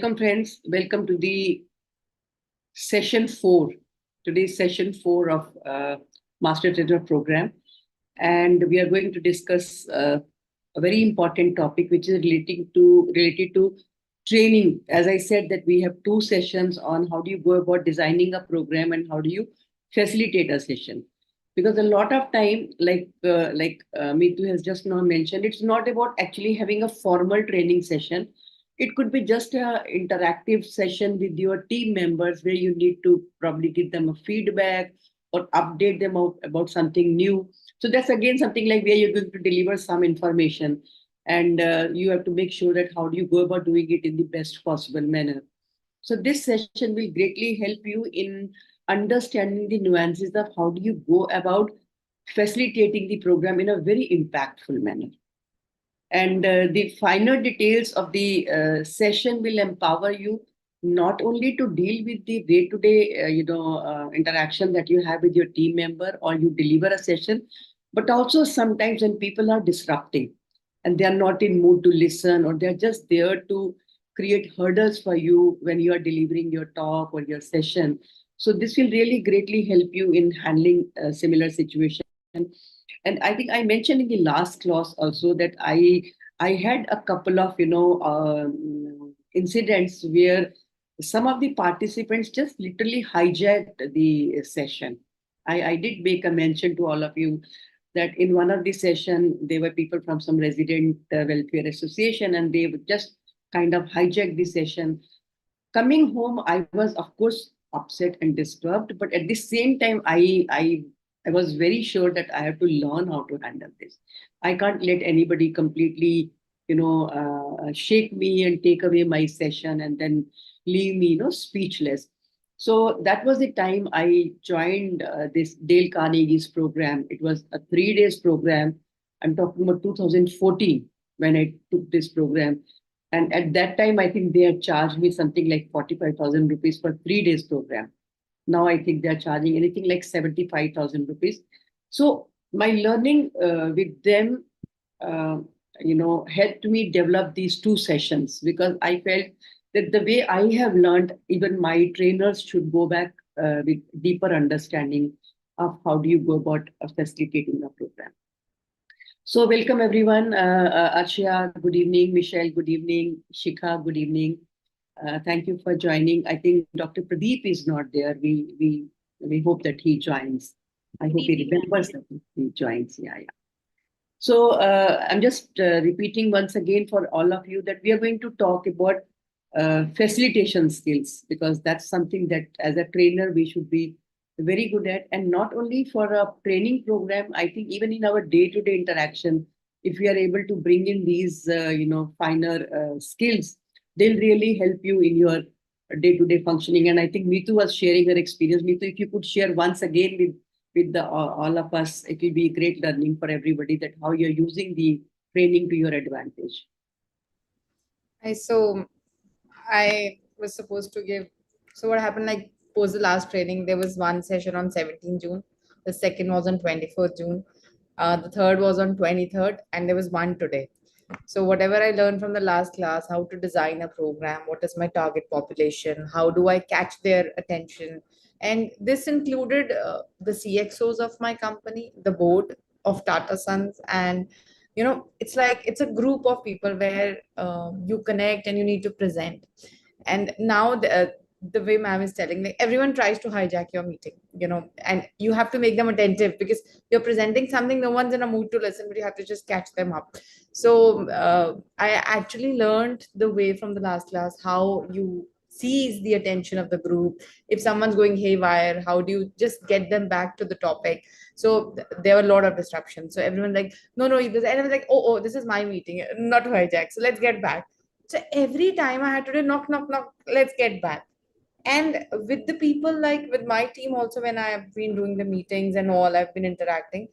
Welcome, friends. Welcome to the session 4. Today's session 4 of Master Trainer Program. And we are going to discuss a very important topic, which is related to training. As I said, that we have 2 sessions on how do you go about designing a program and how do you facilitate a session. Because a lot of time, Meetu has just now mentioned, it's not about actually having a formal training session. It could be just a interactive session with your team members where you need to probably give them a feedback or update them about something new. So that's again something like where you're going to deliver some information, and you have to make sure that how do you go about doing it in the best possible manner. So this session will greatly help you in understanding the nuances of how do you go about facilitating the program in a very impactful manner. And the finer details of the session will empower you not only to deal with the day-to-day, interaction that you have with your team member or you deliver a session, but also sometimes when people are disrupting and they are not in mood to listen, or they're just there to create hurdles for you when you are delivering your talk or your session. So this will really greatly help you in handling a similar situation. And I think I mentioned in the last class also that I had a couple of incidents where some of the participants just literally hijacked the session. I did make a mention to all of you that in one of the session there were people from some resident welfare association, and they would just kind of hijack the session. Coming home, I was of course upset and disturbed, but at the same time, I was very sure that I have to learn how to handle this. I can't let anybody completely, shake me and take away my session and then leave me, speechless. So that was the time I joined this Dale Carnegie's program. It was a 3 days program. I'm talking about 2014 when I took this program. And at that time, I think they had charged me something like 45,000 rupees for 3 days program. Now I think they're charging anything like 75,000 rupees. So my learning with them, helped me develop these 2 sessions, because I felt that the way I have learned, even my trainers should go back with deeper understanding of how do you go about facilitating a program. So welcome everyone. Arshia, good evening. Michelle, good evening. Shikha, good evening. Thank you for joining. I think Dr. Pradeep is not there. We hope that he joins. I hope he remembers that he joins. Yeah, yeah. So I'm just repeating once again for all of you that we are going to talk about facilitation skills, because that's something that as a trainer we should be very good at. And not only for a training program, I think even in our day-to-day interaction, if we are able to bring in these, finer skills, they'll really help you in your day-to-day functioning. And I think Meetu was sharing her experience. Meetu, if you could share once again with the all of us, it will be great learning for everybody that how you're using the training to your advantage. So I was supposed to give. So what happened? Like post the last training, there was one session on 17 June. The second was on 24th June. The third was on 23rd, and there was one today. So whatever I learned from the last class, how to design a program, what is my target population, how do I catch their attention, and this included the CXOs of my company, the board of Tata Sons, and it's like it's a group of people where you connect and you need to present. And now the way ma'am is telling, like everyone tries to hijack your meeting, and you have to make them attentive because you're presenting something, no one's in a mood to listen, but you have to just catch them up. So I actually learned the way from the last class how you seize the attention of the group. If someone's going haywire, how do you just get them back to the topic? So there were a lot of disruptions. So everyone like, no, and I was like, oh, this is my meeting, not to hijack. So let's get back. So every time I had to do knock, knock, knock, let's get back. And with the people, like with my team also, when I've been doing the meetings and all, I've been interacting,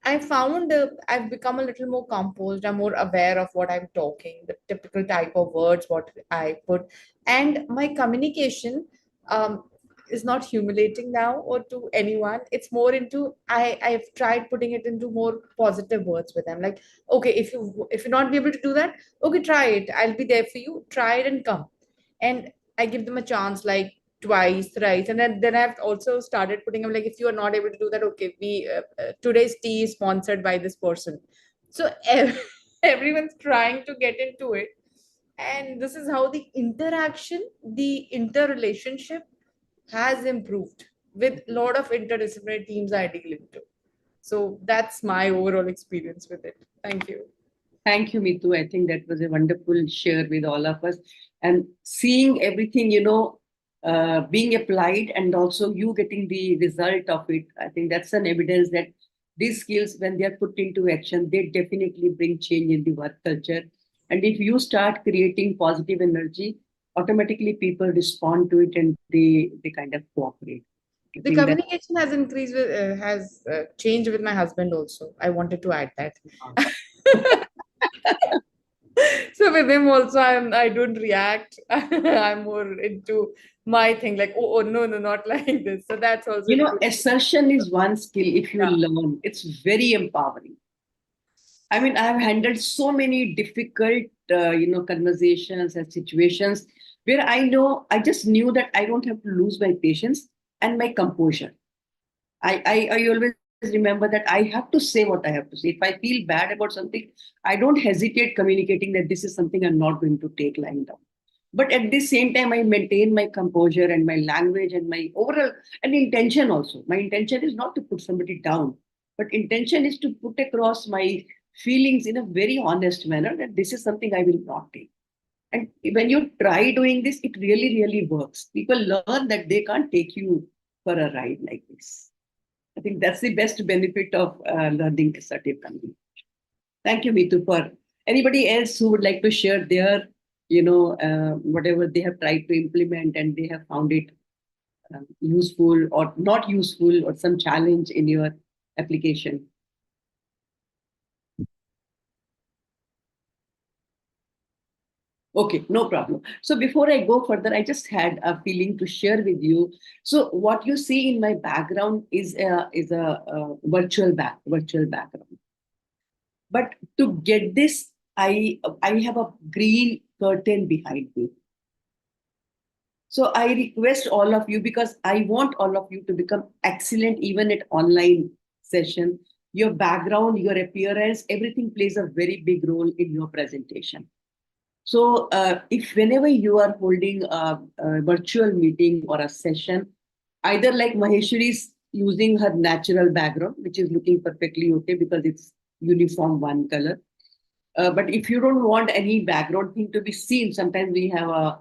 I found I've become a little more composed. I'm more aware of what I'm talking, the typical type of words, what I put. And my communication is not humiliating now or to anyone. It's more into, I've tried putting it into more positive words with them. Like, okay, if you not be able to do that, okay, try it. I'll be there for you. Try it and come. and I give them a chance like twice, thrice, and then I've also started putting them like, if you are not able to do that, okay, we today's tea is sponsored by this person. So everyone's trying to get into it, and this is how the interaction, the interrelationship has improved with a lot of interdisciplinary teams I deal into. So that's my overall experience with it. Thank you. Thank you, Mitu. I think that was a wonderful share with all of us. And seeing everything, being applied and also you getting the result of it, I think that's an evidence that these skills, when they are put into action, they definitely bring change in the work culture. And if you start creating positive energy, automatically people respond to it and they kind of cooperate. I The think that. communication has increased with has changed with my husband also. I wanted to add that. So with him also, I don't react. I'm more into my thing, like, oh no, no, not like this. So that's also improved. Assertion is one skill. If you Yeah. learn, it's very empowering. I mean, I've handled so many difficult, conversations and situations where I just knew that I don't have to lose my patience and my composure. I always remember that I have to say what I have to say. If I feel bad about something, I don't hesitate communicating that this is something I'm not going to take lying down. But at the same time, I maintain my composure and my language and my overall and intention also. My intention is not to put somebody down, but intention is to put across my feelings in a very honest manner that this is something I will not take. And when you try doing this, it really, really works. People learn that they can't take you for a ride like this. I think that's the best benefit of learning assertive communication. Thank you, Mitu, for anybody else who would like to share their, whatever they have tried to implement and they have found it useful or not useful or some challenge in your application. Okay, no problem. So before I go further, I just had a feeling to share with you. So what you see in my background is a virtual background. But to get this, I have a green curtain behind me. So I request all of you, because I want all of you to become excellent even at online session. Your background, your appearance, everything plays a very big role in your presentation. So if whenever you are holding a virtual meeting or a session, either like Maheshwari is using her natural background, which is looking perfectly okay because it's uniform one color. But if you don't want any background thing to be seen, sometimes we have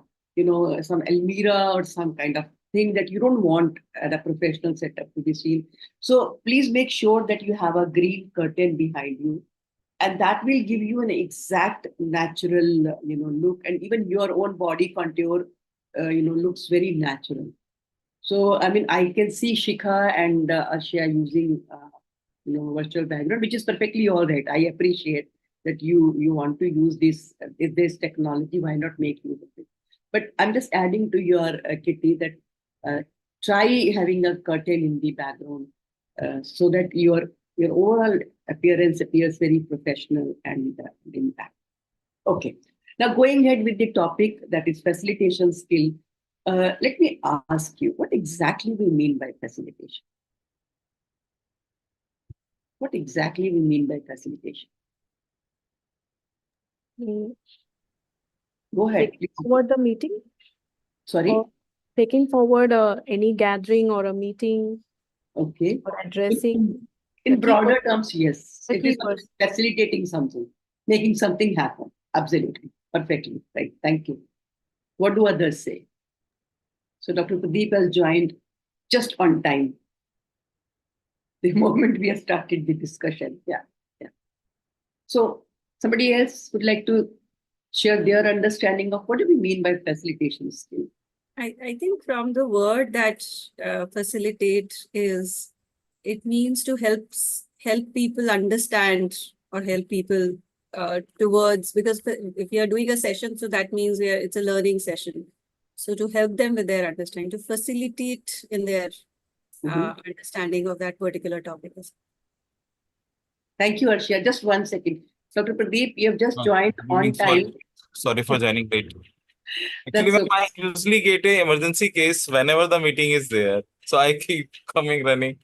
some Elmira or some kind of thing that you don't want at a professional setup to be seen. So please make sure that you have a green curtain behind you, and that will give you an exact natural look, and even your own body contour looks very natural. So I mean, I can see Shikha and Ashya using virtual background, which is perfectly all right. I appreciate that you want to use this technology. Why not make use of it? But I'm just adding to your Kitty that try having a curtain in the background so that your overall appearance appears very professional and impact. Okay. Now going ahead with the topic, that is facilitation skill. Let me ask you, what exactly we mean by facilitation? What exactly we mean by facilitation? Mm, Go ahead, Taking please. forward the meeting Sorry. or taking forward any gathering or a meeting Okay. or addressing In the key broader person. terms, yes. The It key is person. facilitating something, making something happen. Absolutely. Perfectly. Right. Thank you. What do others say? So Dr. Pradeep has joined just on time. The moment we have started the discussion. Yeah. Yeah. So somebody else would like to share their understanding of what do we mean by facilitation skill? I think from the word that facilitate is, it means to help people understand or help people towards, because if you are doing a session, so that means it's a learning session. So to help them with their understanding, to facilitate in their understanding of that particular topic. Thank you, Arshia. Just 1 second. Dr. Pradeep, you have just joined on Sorry, time. sorry for joining late. Actually, That's ma'am, okay. I usually get a emergency case whenever the meeting is there. So I keep coming running.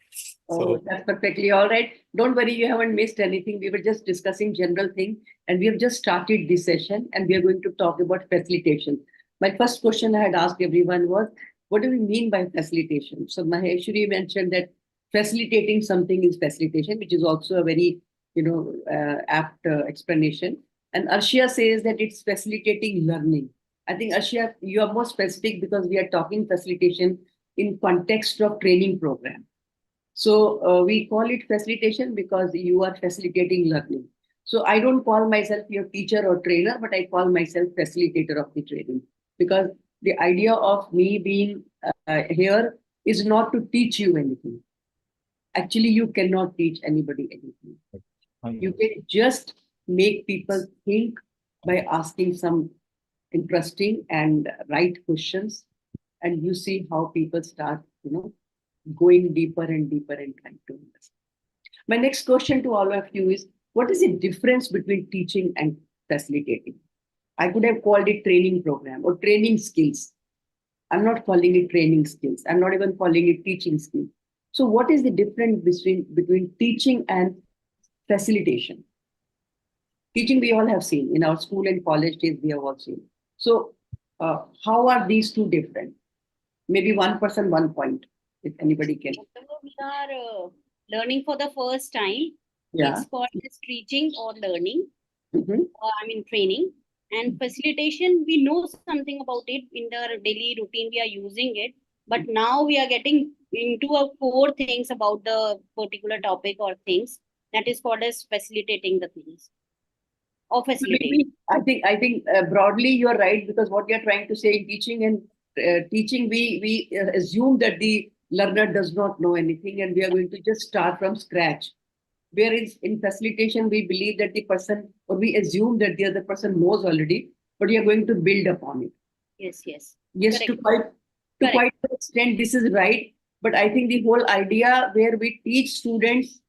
Oh, So that's perfectly all right. Don't worry, you haven't missed anything. We were just discussing general thing, and we have just started this session, and we are going to talk about facilitation. My first question I had asked everyone was, what do we mean by facilitation? So Maheshwari mentioned that facilitating something is facilitation, which is also a very, apt explanation. And Arshia says that it's facilitating learning. I think Arshia, you are more specific because we are talking facilitation in context of training program. So we call it facilitation because you are facilitating learning. So I don't call myself your teacher or trainer, but I call myself facilitator of the training, because the idea of me being here is not to teach you anything. Actually, you cannot teach anybody anything. You can just make people think by asking some interesting and right questions, and you see how people start, going deeper and deeper and trying to understand. My next question to all of you is, what is the difference between teaching and facilitating? I could have called it training program or training skills. I'm not calling it training skills. I'm not even calling it teaching skills. So what is the difference between teaching and facilitation? Teaching we all have seen in our school and college days, we have all seen. So how are these two different? Maybe one person, one point, if anybody can. Whatever we are learning for the first time, Yeah. it's called as teaching or learning, Mhm. training. And facilitation, we know something about it in the daily routine, we are using it. But now we are getting into a core things about the particular topic or things that is called as facilitating the things or facilitating. I think broadly you're right, because what you're trying to say in teaching and teaching, we assume that the learner does not know anything, and we are going to just start from scratch. Whereas in facilitation, we believe that the person, or we assume that the other person knows already, but we are going to build upon it. Yes, yes. Yes, Correct. to quite an extent, this is right. But I think the whole idea where we teach students,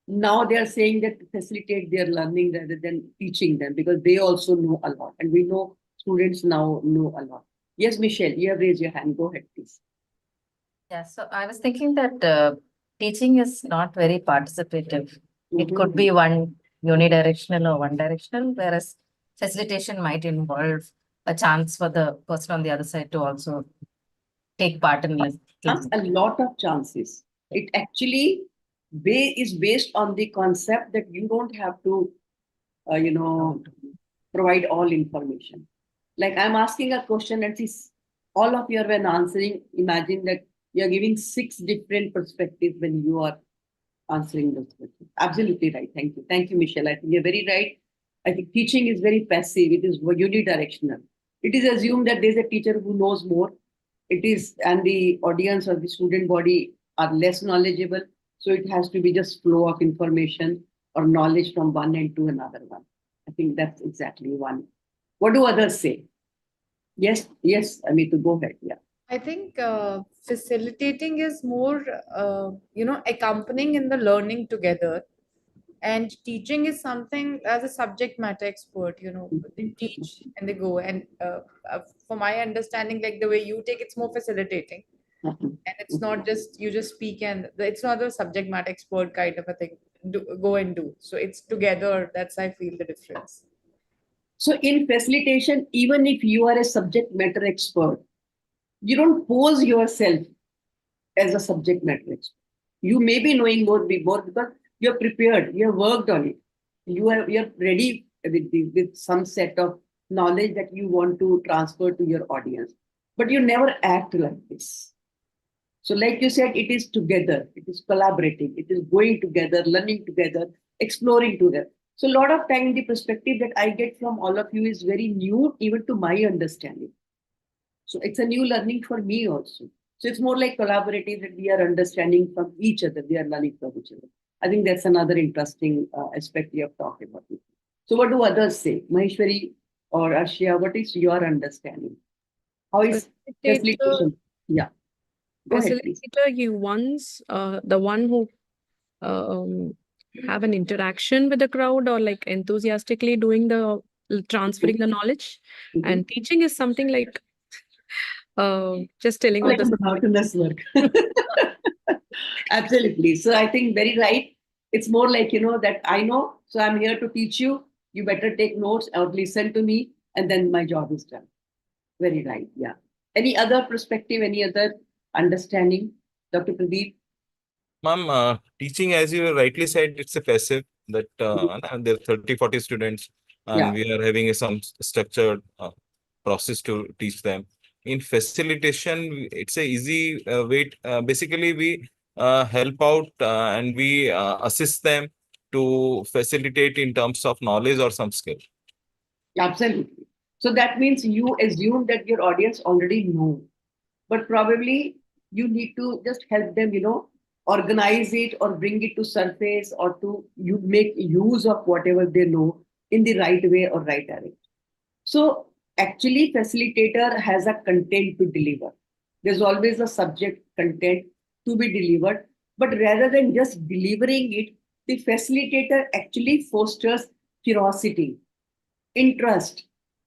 now they are saying that to facilitate their learning rather than teaching them, because they also know a lot. And we know students now know a lot. Yes, Michelle, you have raised your hand. Go ahead, please. Yeah, so I was thinking that teaching is not very participative. It could be one unidirectional or one directional, whereas facilitation might involve a chance for the person on the other side to also take part in Has learning. a lot of chances. It actually is based on the concept that you don't have to, provide all information. Like I'm asking a question, and see, all of you are when answering, imagine that you're giving 6 different perspectives when you are answering those questions. Absolutely right. Thank you. Thank you, Michelle. I think you're very right. I think teaching is very passive. It is unidirectional. It is assumed that there's a teacher who knows more. It is, and the audience or the student body are less knowledgeable. So it has to be just flow of information or knowledge from one end to another one. I think that's exactly one. What do others say? Yes, Amitu, go ahead. Yeah. I think facilitating is more, accompanying in the learning together. And teaching is something as a subject matter expert, they teach and they go. And for my understanding, like the way you take, it's more facilitating. And it's not just you just speak, and it's not a subject matter expert kind of a thing. Go and do. So it's together. That's I feel the difference. So in facilitation, even if you are a subject matter expert, you don't pose yourself as a subject matter expert. You may be knowing more because you're prepared, you have worked on it. You're ready with some set of knowledge that you want to transfer to your audience. But you never act like this. So, like you said, it is together, it is collaborating, it is going together, learning together, exploring together. So, a lot of time, the perspective that I get from all of you is very new, even to my understanding. So, it's a new learning for me also. So, it's more like collaborative that we are understanding from each other, we are learning from each other. I think that's another interesting aspect we have talked about. So, what do others say? Maheshwari or Ashia, what is your understanding? How is facilitation? Yeah. Go ahead, please. Facilitator, you once the one who have an interaction with the crowd, or like enthusiastically doing the transferring the knowledge, Mhm. and teaching is something like just telling Like others. monotonous work. Absolutely. So I think very right. It's more like, that I know, so I'm here to teach you. You better take notes or listen to me, and then my job is done. Very right. Yeah. Any other perspective, any other understanding, Dr. Pradeep? Ma'am, teaching, as you rightly said, it's a passive that there are 30, 40 students, and Yeah. we are having some structured process to teach them. In facilitation, it's a easy way. Basically, we help out and we assist them to facilitate in terms of knowledge or some skill. Absolutely. So that means you assume that your audience already know, but probably you need to just help them, organize it or bring it to surface, or to you make use of whatever they know in the right way or right direction. So actually, facilitator has a content to deliver. There's always a subject content to be delivered, but rather than just delivering it, the facilitator actually fosters curiosity, interest,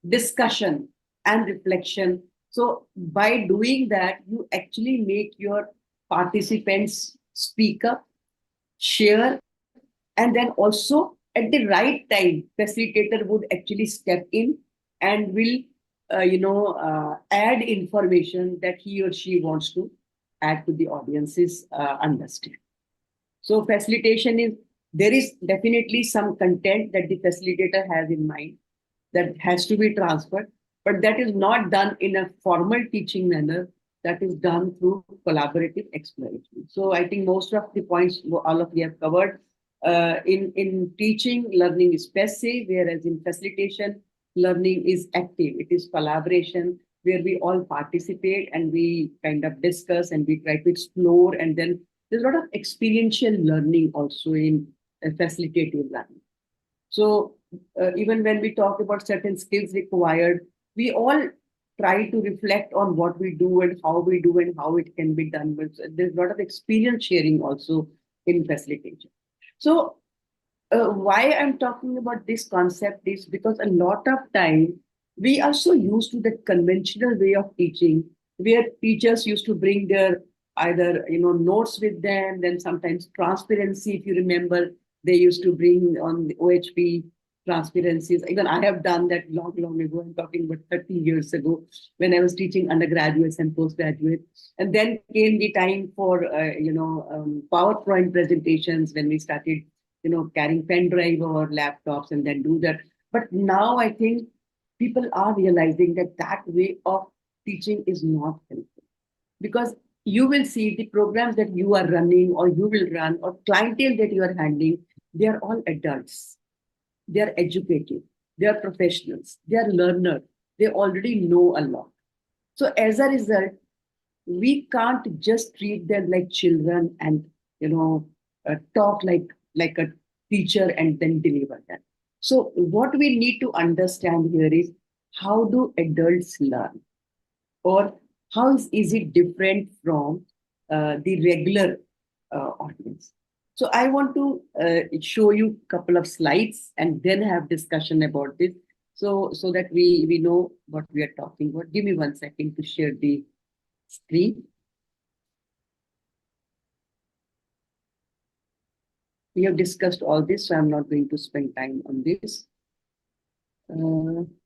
discussion, and reflection. So, by doing that, you actually make your participants speak up, share, and then also at the right time, facilitator would actually step in and will, add information that he or she wants to add to the audience's understanding. So, facilitation is there is definitely some content that the facilitator has in mind that has to be transferred, but that is not done in a formal teaching manner. That is done through collaborative exploration. So I think most of the points all of you have covered. In teaching, learning is passive, whereas in facilitation, learning is active. It is collaboration where we all participate and we kind of discuss and we try to explore. And then there's a lot of experiential learning also in facilitative learning. So even when we talk about certain skills required, we all try to reflect on what we do and how we do and how it can be done. But there's a lot of experience sharing also in facilitation. So why I'm talking about this concept is because a lot of time we are so used to the conventional way of teaching, where teachers used to bring their either notes with them, then sometimes transparency. If you remember, they used to bring on the OHP transparencies. Even I have done that long, long ago. I'm talking about 30 years ago when I was teaching undergraduates and postgraduates. And then came the time for PowerPoint presentations when we started carrying pen drive or laptops and then do that. But now I think people are realizing that that way of teaching is not helpful, because you will see the programs that you are running or you will run or clientele that you are handling, they are all adults. They are educated. They are professionals. They are learners. They already know a lot. So as a result, we can't just treat them like children and talk like a teacher and then deliver that. So what we need to understand here is, how do adults learn, or how is it different from the regular audience? So I want to show you a couple of slides and then have discussion about this, so that we know what we are talking about. Give me 1 second to share the screen. We have discussed all this, so I'm not going to spend time on this.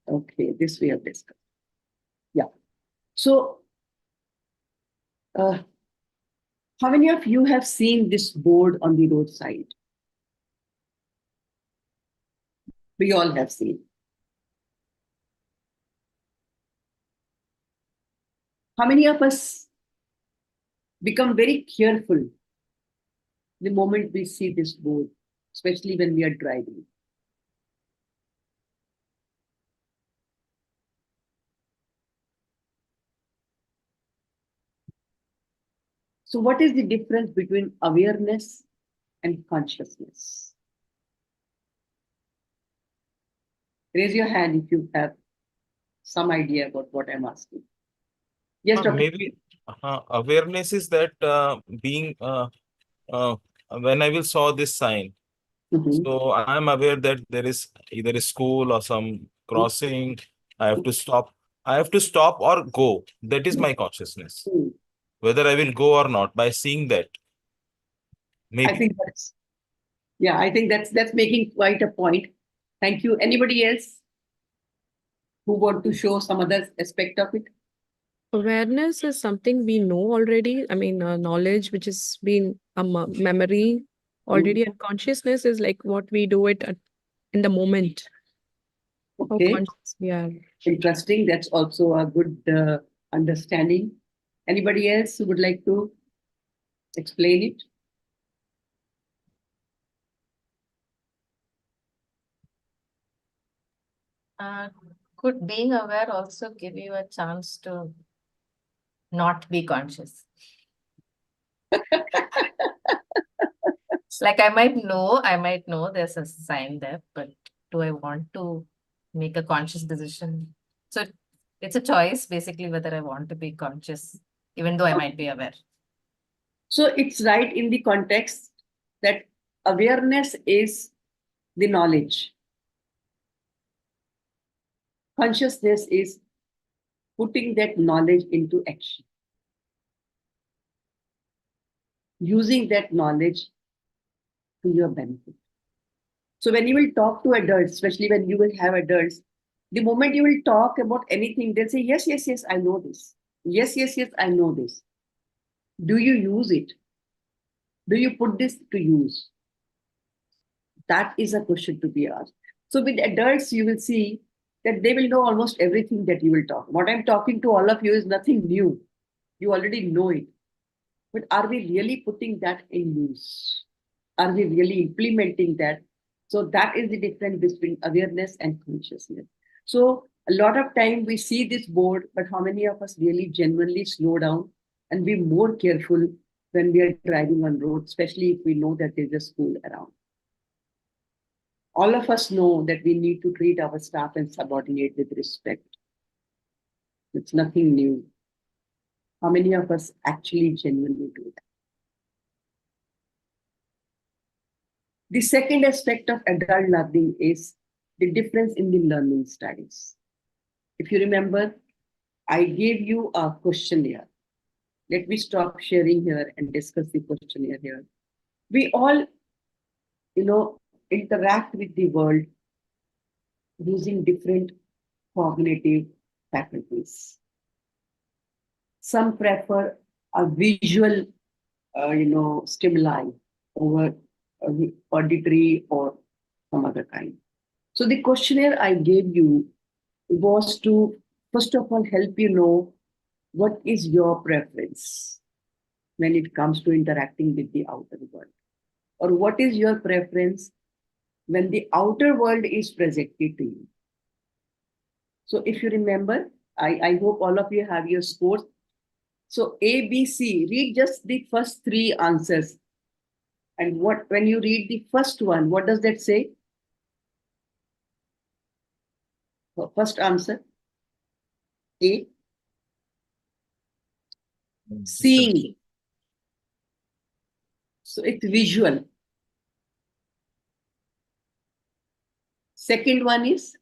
Okay, this we have discussed. Yeah. So, how many of you have seen this board on the roadside? We all have seen. How many of us become very careful the moment we see this board, especially when we are driving? So what is the difference between awareness and consciousness? Raise your hand if you have some idea about what I'm asking. Yes, Dr. Maybe awareness is that being when I will saw this sign, Mhm. so I am aware that there is either a school or some crossing, I have to stop. I have to stop or go. That is my consciousness. Hmm. Whether I will go or not, by seeing that, I maybe. think I think that's making quite a point. Thank you. Anybody else who want to show some other aspect of it? Awareness is something we know already. I mean, knowledge, which has been a memory already, and consciousness is like what we do it in the moment. How Okay, conscious we are. interesting. That's also a good understanding. Anybody else who would like to explain it? Could being aware also give you a chance to not be conscious? Like I might know there's a sign there, but do I want to make a conscious decision? So it's a choice basically whether I want to be conscious, even though I might be aware. So it's right in the context that awareness is the knowledge. Consciousness is putting that knowledge into action, using that knowledge to your benefit. So when you will talk to adults, especially when you will have adults, the moment you will talk about anything, they'll say, yes, yes, yes, I know this. Yes, yes, yes, I know this. Do you use it? Do you put this to use? That is a question to be asked. So with adults, you will see that they will know almost everything that you will talk. What I'm talking to all of you is nothing new. You already know it. But are we really putting that in use? Are we really implementing that? So that is the difference between awareness and consciousness. So a lot of time we see this board, but how many of us really genuinely slow down and be more careful when we are driving on road, especially if we know that there's a school around? All of us know that we need to treat our staff and subordinate with respect. It's nothing new. How many of us actually genuinely do that? The second aspect of adult learning is the difference in the learning styles. If you remember, I gave you a questionnaire. Let me stop sharing here and discuss the questionnaire here. We all, interact with the world using different cognitive faculties. Some prefer a visual, stimuli over auditory or some other kind. So the questionnaire I gave you was to, first of all, help you know what is your preference when it comes to interacting with the outer world, or what is your preference when the outer world is presented to you. So if you remember, I hope all of you have your scores. So A, B, C, read just the first three answers. And when you read the first one, what does that say? First answer, A, seeing. So it's visual. Second one is,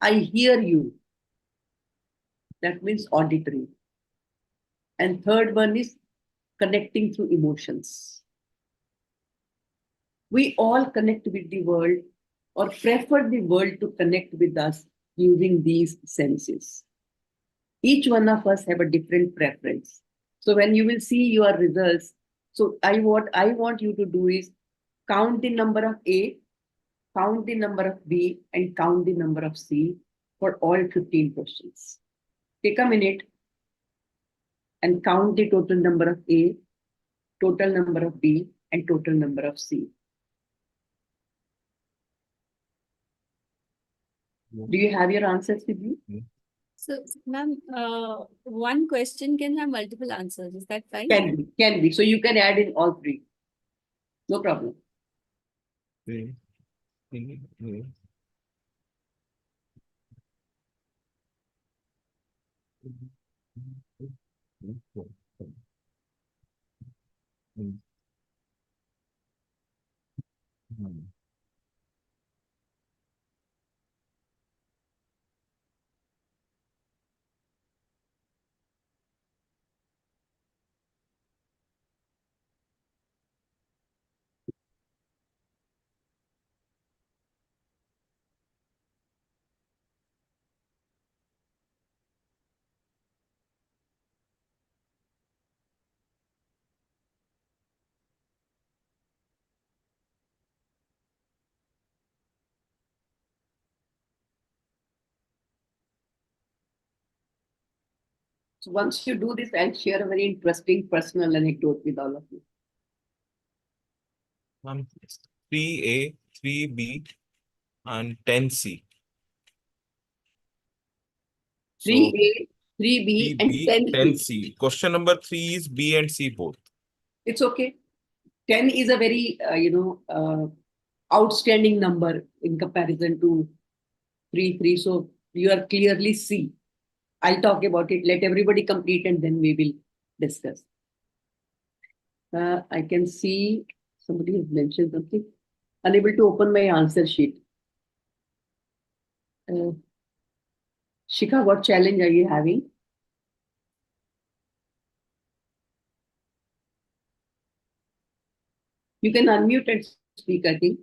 I hear you. That means auditory. And third one is connecting through emotions. We all connect with the world or prefer the world to connect with us using these senses. Each one of us have a different preference. So when you will see your results, so what I want you to do is count the number of A, count the number of B, and count the number of C for all 15 questions. Take a minute and count the total number of A, total number of B, and total number of C. Do you have your answers with you? So, ma'am, one question can have multiple answers. Is that fine? Can be. So you can add in all three. No problem. So once you do this, I'll share a very interesting personal anecdote with all of you. 3A, 3B, and 10C. So 3A, 3B, and 3B, 10C. 10C. Question number 3 is B and C both. It's okay. 10 is a very, outstanding number in comparison to 3. So you are clearly C. I'll talk about it. Let everybody complete and then we will discuss. I can see somebody has mentioned something. Unable to open my answer sheet. Shikha, what challenge are you having? You can unmute and speak, I think.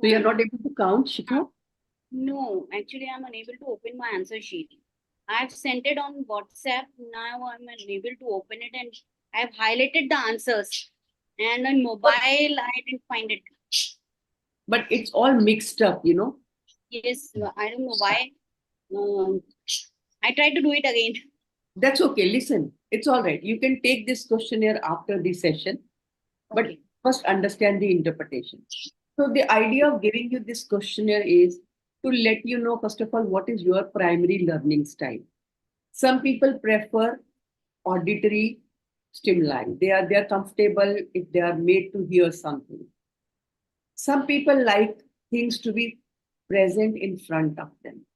So you're not able to count, Shikha? No, actually, I'm unable to open my answer sheet. I've sent it on WhatsApp. Now I'm unable to open it, and I've highlighted the answers. And on mobile, I didn't find it. But it's all mixed up, you know. Yes, I don't know why. I tried to do it again. That's okay. Listen, it's all right. You can take this questionnaire after the session, but Okay. first understand the interpretation. So the idea of giving you this questionnaire is to let you know, first of all, what is your primary learning style. Some people prefer auditory stimuli. They are comfortable if they are made to hear something. Some people like things to be present in front of them.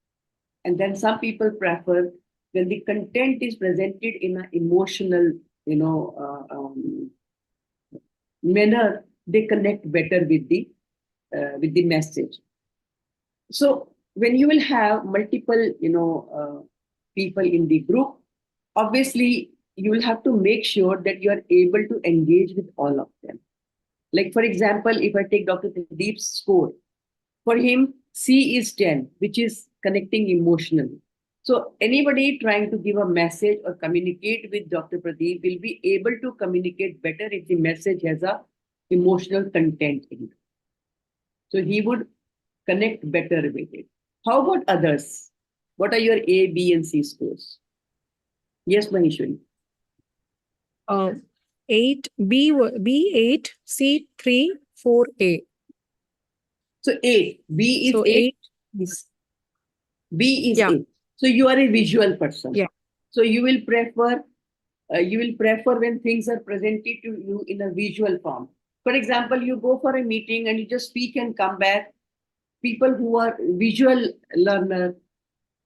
And then some people prefer when the content is presented in an emotional, manner, they connect better with the message. So when you will have multiple, people in the group, obviously you will have to make sure that you are able to engage with all of them. Like for example, if I take Dr. Pradeep's score, for him, C is 10, which is connecting emotionally. So anybody trying to give a message or communicate with Dr. Pradeep will be able to communicate better if the message has a emotional content in it. So he would connect better with it. How about others? What are your A, B, and C scores? Yes, Maheshwari. 8 C 3 4 A. So 8. B is So 8. 8 is B is Yeah. 8. So you are a visual person. Yeah. So you will prefer when things are presented to you in a visual form. For example, you go for a meeting and you just speak and come back. People who are visual learner,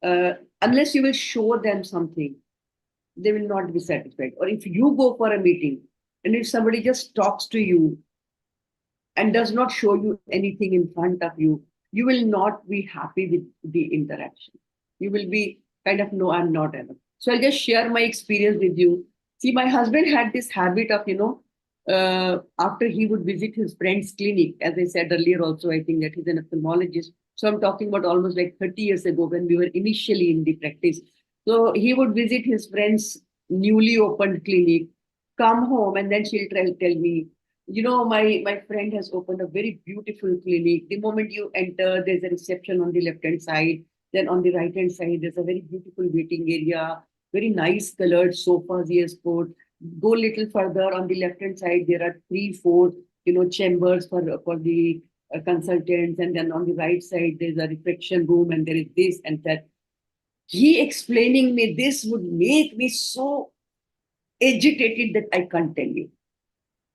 unless you will show them something, they will not be satisfied. Or if you go for a meeting and if somebody just talks to you and does not show you anything in front of you, you will not be happy with the interaction. You will be kind of, no, I'm not enough. So I'll just share my experience with you. See, my husband had this habit of, after he would visit his friend's clinic, as I said earlier, also, I think that he's an ophthalmologist. So I'm talking about almost like 30 years ago when we were initially in the practice. So he would visit his friend's newly opened clinic, come home, and then she'll tell me, my friend has opened a very beautiful clinic. The moment you enter, there's a reception on the left-hand side. Then on the right-hand side, there's a very beautiful waiting area, very nice colored sofas he has put. Go a little further on the left-hand side, there are 3, 4, chambers for the consultants. And then on the right side, there's a reflection room and there is this and that. He explaining me this would make me so agitated that I can't tell you.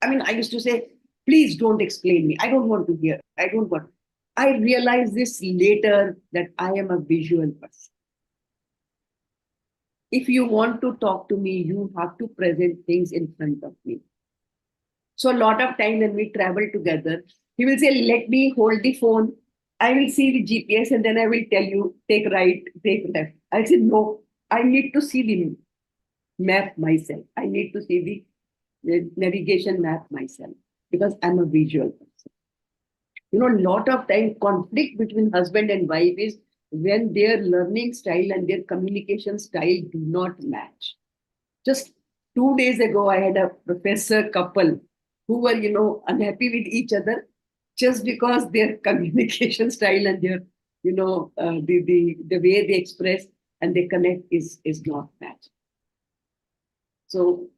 I mean, I used to say, please don't explain me. I don't want to hear. I don't want. I realized this later that I am a visual person. If you want to talk to me, you have to present things in front of me. So a lot of time when we travel together, he will say, let me hold the phone. I will see the GPS and then I will tell you, take right, take left. I said, no, I need to see the map myself. I need to see the navigation map myself because I'm a visual person. A lot of time conflict between husband and wife is when their learning style and their communication style do not match. Just 2 days ago, I had a professor couple who were, unhappy with each other just because their communication style and their, the way they express and they connect is not matched. So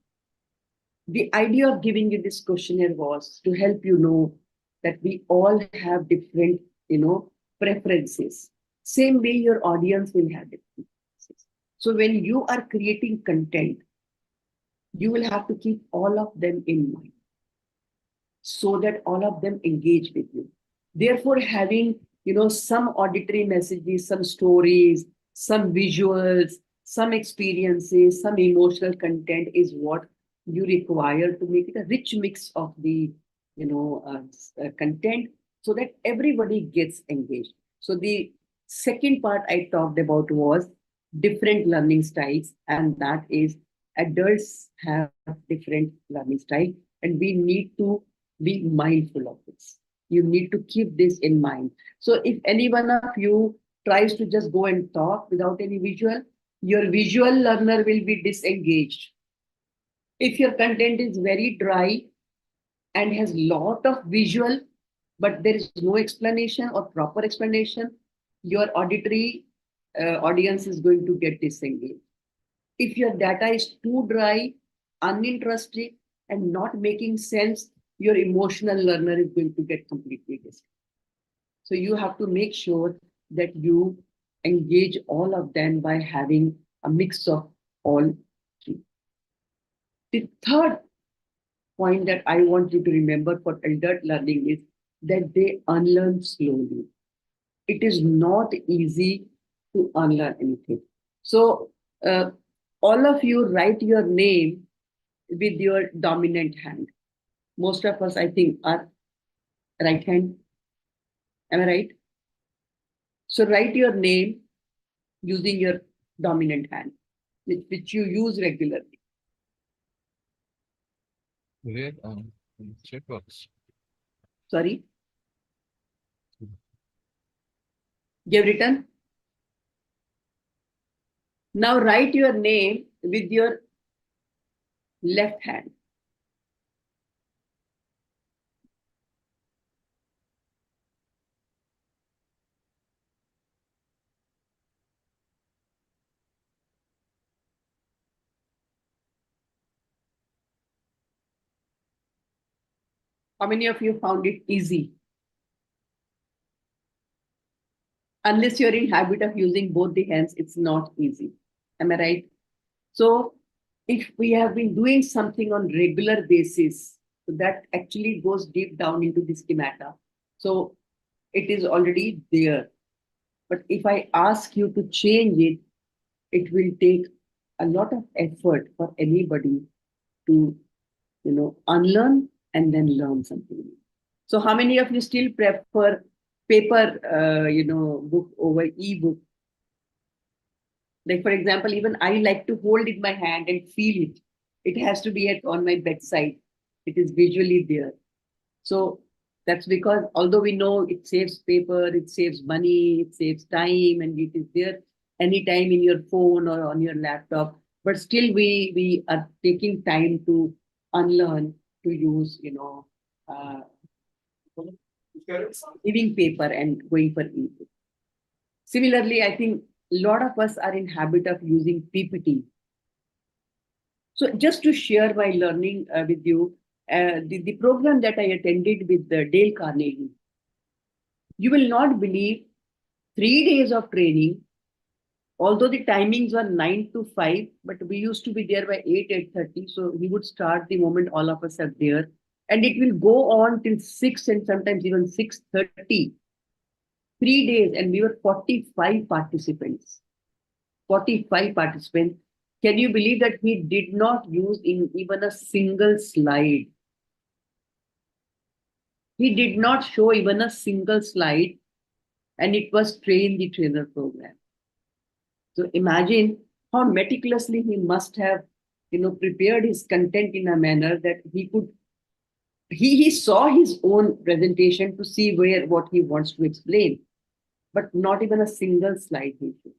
the idea of giving you this questionnaire was to help you know that we all have different, preferences. Same way your audience will have different preferences. So when you are creating content, you will have to keep all of them in mind so that all of them engage with you. Therefore, having, some auditory messages, some stories, some visuals, some experiences, some emotional content is what you require to make it a rich mix of the, content so that everybody gets engaged. So the second part I talked about was different learning styles, and that is adults have different learning style, and we need to be mindful of this. You need to keep this in mind. So if any one of you tries to just go and talk without any visual, your visual learner will be disengaged. If your content is very dry and has lot of visual, but there is no explanation or proper explanation, your auditory audience is going to get disengaged. If your data is too dry, uninteresting, and not making sense, your emotional learner is going to get completely disengaged. So you have to make sure that you engage all of them by having a mix of all three. The third point that I want you to remember for adult learning is that they unlearn slowly. It is not easy to unlearn anything. So all of you write your name with your dominant hand. Most of us, I think, are right hand. Am I right? So write your name using your dominant hand, which you use regularly. Where chat box. Sorry? You have written? Now write your name with your left hand. How many of you found it easy? Unless you're in habit of using both the hands, it's not easy. Am I right? So if we have been doing something on regular basis, so that actually goes deep down into the schemata. So it is already there. But if I ask you to change it, it will take a lot of effort for anybody to, unlearn and then learn something new. So how many of you still prefer paper, book over e-book? Like, for example, even I like to hold it in my hand and feel it. It has to be on my bedside. It is visually there. So that's because although we know it saves paper, it saves money, it saves time, and it is there anytime in your phone or on your laptop, but still we are taking time to unlearn to use, leaving paper and going for e-book. Similarly, I think a lot of us are in habit of using PPT. So just to share my learning with you, the program that I attended with Dale Carnegie, you will not believe 3 days of training, although the timings were 9 to 5, but we used to be there by 8, 8:30. So he would start the moment all of us are there. And it will go on till 6 and sometimes even 6:30. 3 days, and we were 45 participants. 45 participants. Can you believe that he did not use even a single slide? He did not show even a single slide, and it was train the trainer program. So imagine how meticulously he must have, prepared his content in a manner that he could. He saw his own presentation to see what he wants to explain, but not even a single slide he showed.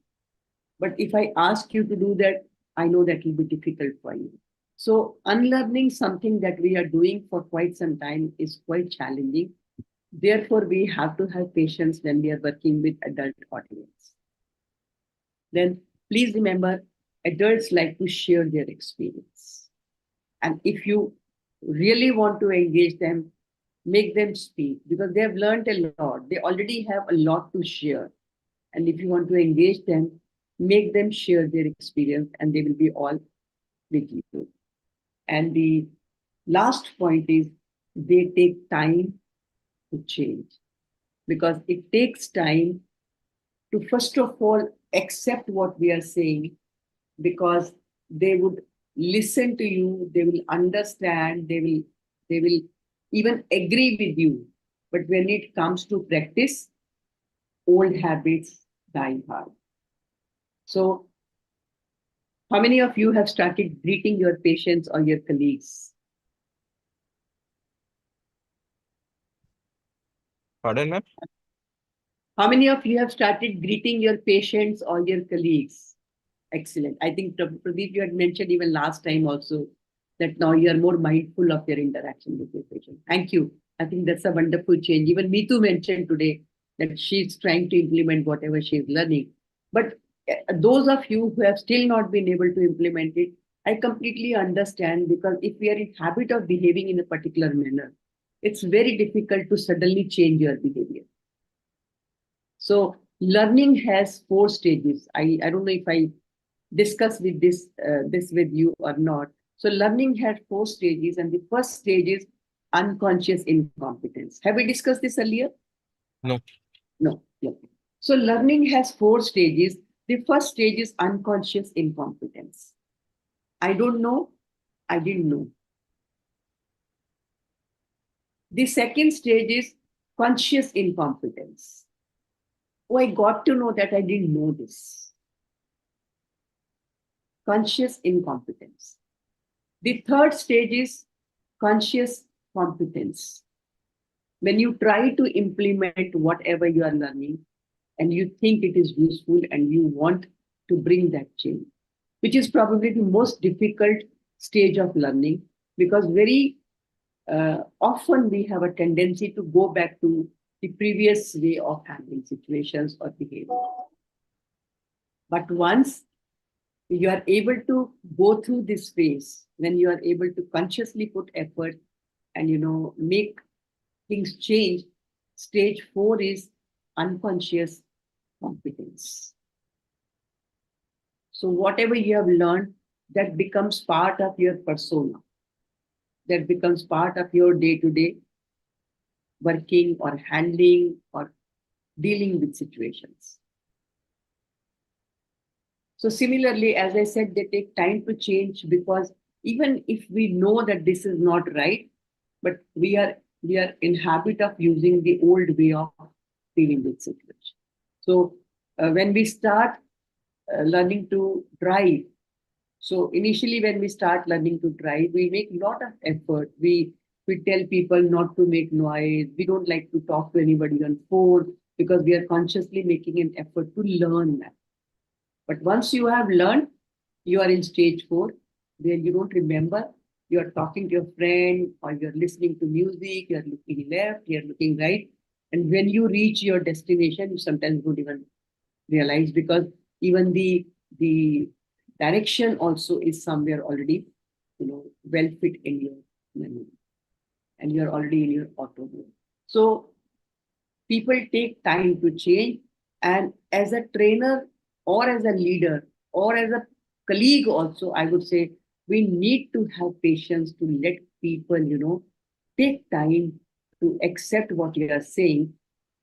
But if I ask you to do that, I know that will be difficult for you. So unlearning something that we are doing for quite some time is quite challenging. Therefore, we have to have patience when we are working with adult audience. Then please remember, adults like to share their experience. And if you really want to engage them, make them speak because they have learned a lot. They already have a lot to share. And if you want to engage them, make them share their experience and they will be all with you. And the last point is they take time to change because it takes time to, first of all, accept what we are saying because they would listen to you, they will understand, they will even agree with you. But when it comes to practice, old habits die hard. So, how many of you have started greeting your patients or your colleagues? Pardon, ma'am? How many of you have started greeting your patients or your colleagues? Excellent. I think Pradeep, you had mentioned even last time also that now you are more mindful of your interaction with your patient. Thank you. I think that's a wonderful change. Even Meetu mentioned today that she's trying to implement whatever she's learning. But those of you who have still not been able to implement it, I completely understand because if we are in habit of behaving in a particular manner, it's very difficult to suddenly change your behavior. So learning has 4 stages. I don't know if I discuss with this with you or not. So learning had 4 stages, and the first stage is unconscious incompetence. Have we discussed this earlier? No. No. No. So learning has 4 stages. The first stage is unconscious incompetence. I don't know. I didn't know. The second stage is conscious incompetence. Oh, I got to know that I didn't know this. Conscious incompetence. The third stage is conscious competence. When you try to implement whatever you are learning and you think it is useful and you want to bring that change, which is probably the most difficult stage of learning because very often we have a tendency to go back to the previous way of handling situations or behavior. But once you are able to go through this phase, when you are able to consciously put effort and make things change, stage 4 is unconscious competence. So whatever you have learned, that becomes part of your persona, that becomes part of your day-to-day working or handling or dealing with situations. So similarly, as I said, they take time to change because even if we know that this is not right, but we are in habit of using the old way of dealing with situation. So when we start learning to drive, so initially when we start learning to drive, we make a lot of effort. We tell people not to make noise. We don't like to talk to anybody on phone because we are consciously making an effort to learn that. But once you have learned, you are in stage 4, where you don't remember. You are talking to your friend, or you're listening to music, you're looking left, you're looking right. And when you reach your destination, you sometimes don't even realize because even the direction also is somewhere already, well fit in your memory. And you're already in your auto mode. So people take time to change. And as a trainer or as a leader or as a colleague also, I would say we need to have patience to let people, take time to accept what you are saying.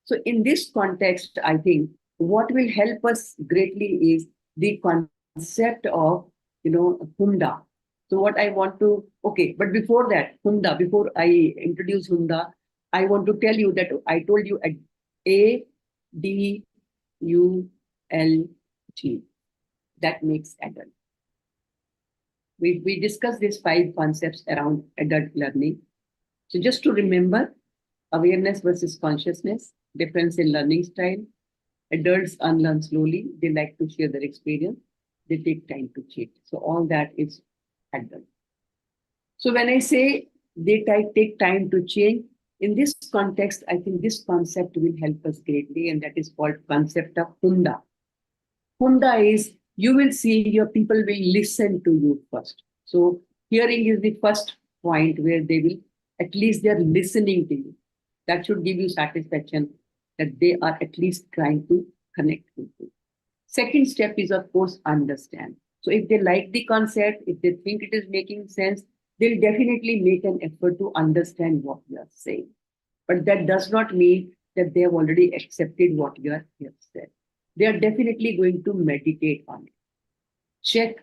So in this context, I think what will help us greatly is the concept of, Hunda. So what I want to, okay, but before that, Hunda, before I introduce Hunda, I want to tell you that I told you ADULT. That makes adult. We discussed these 5 concepts around adult learning. So just to remember, awareness versus consciousness, difference in learning style. Adults unlearn slowly. They like to share their experience. They take time to change. So all that is adult. So when I say they take time to change, in this context, I think this concept will help us greatly, and that is called concept of Hunda. Hunda is you will see your people will listen to you first. So hearing is the first point where they will, at least they're listening to you. That should give you satisfaction that they are at least trying to connect with you. Second step is, of course, understand. So if they like the concept, if they think it is making sense, they'll definitely make an effort to understand what you are saying. But that does not mean that they have already accepted what you have said. They are definitely going to meditate on it. Check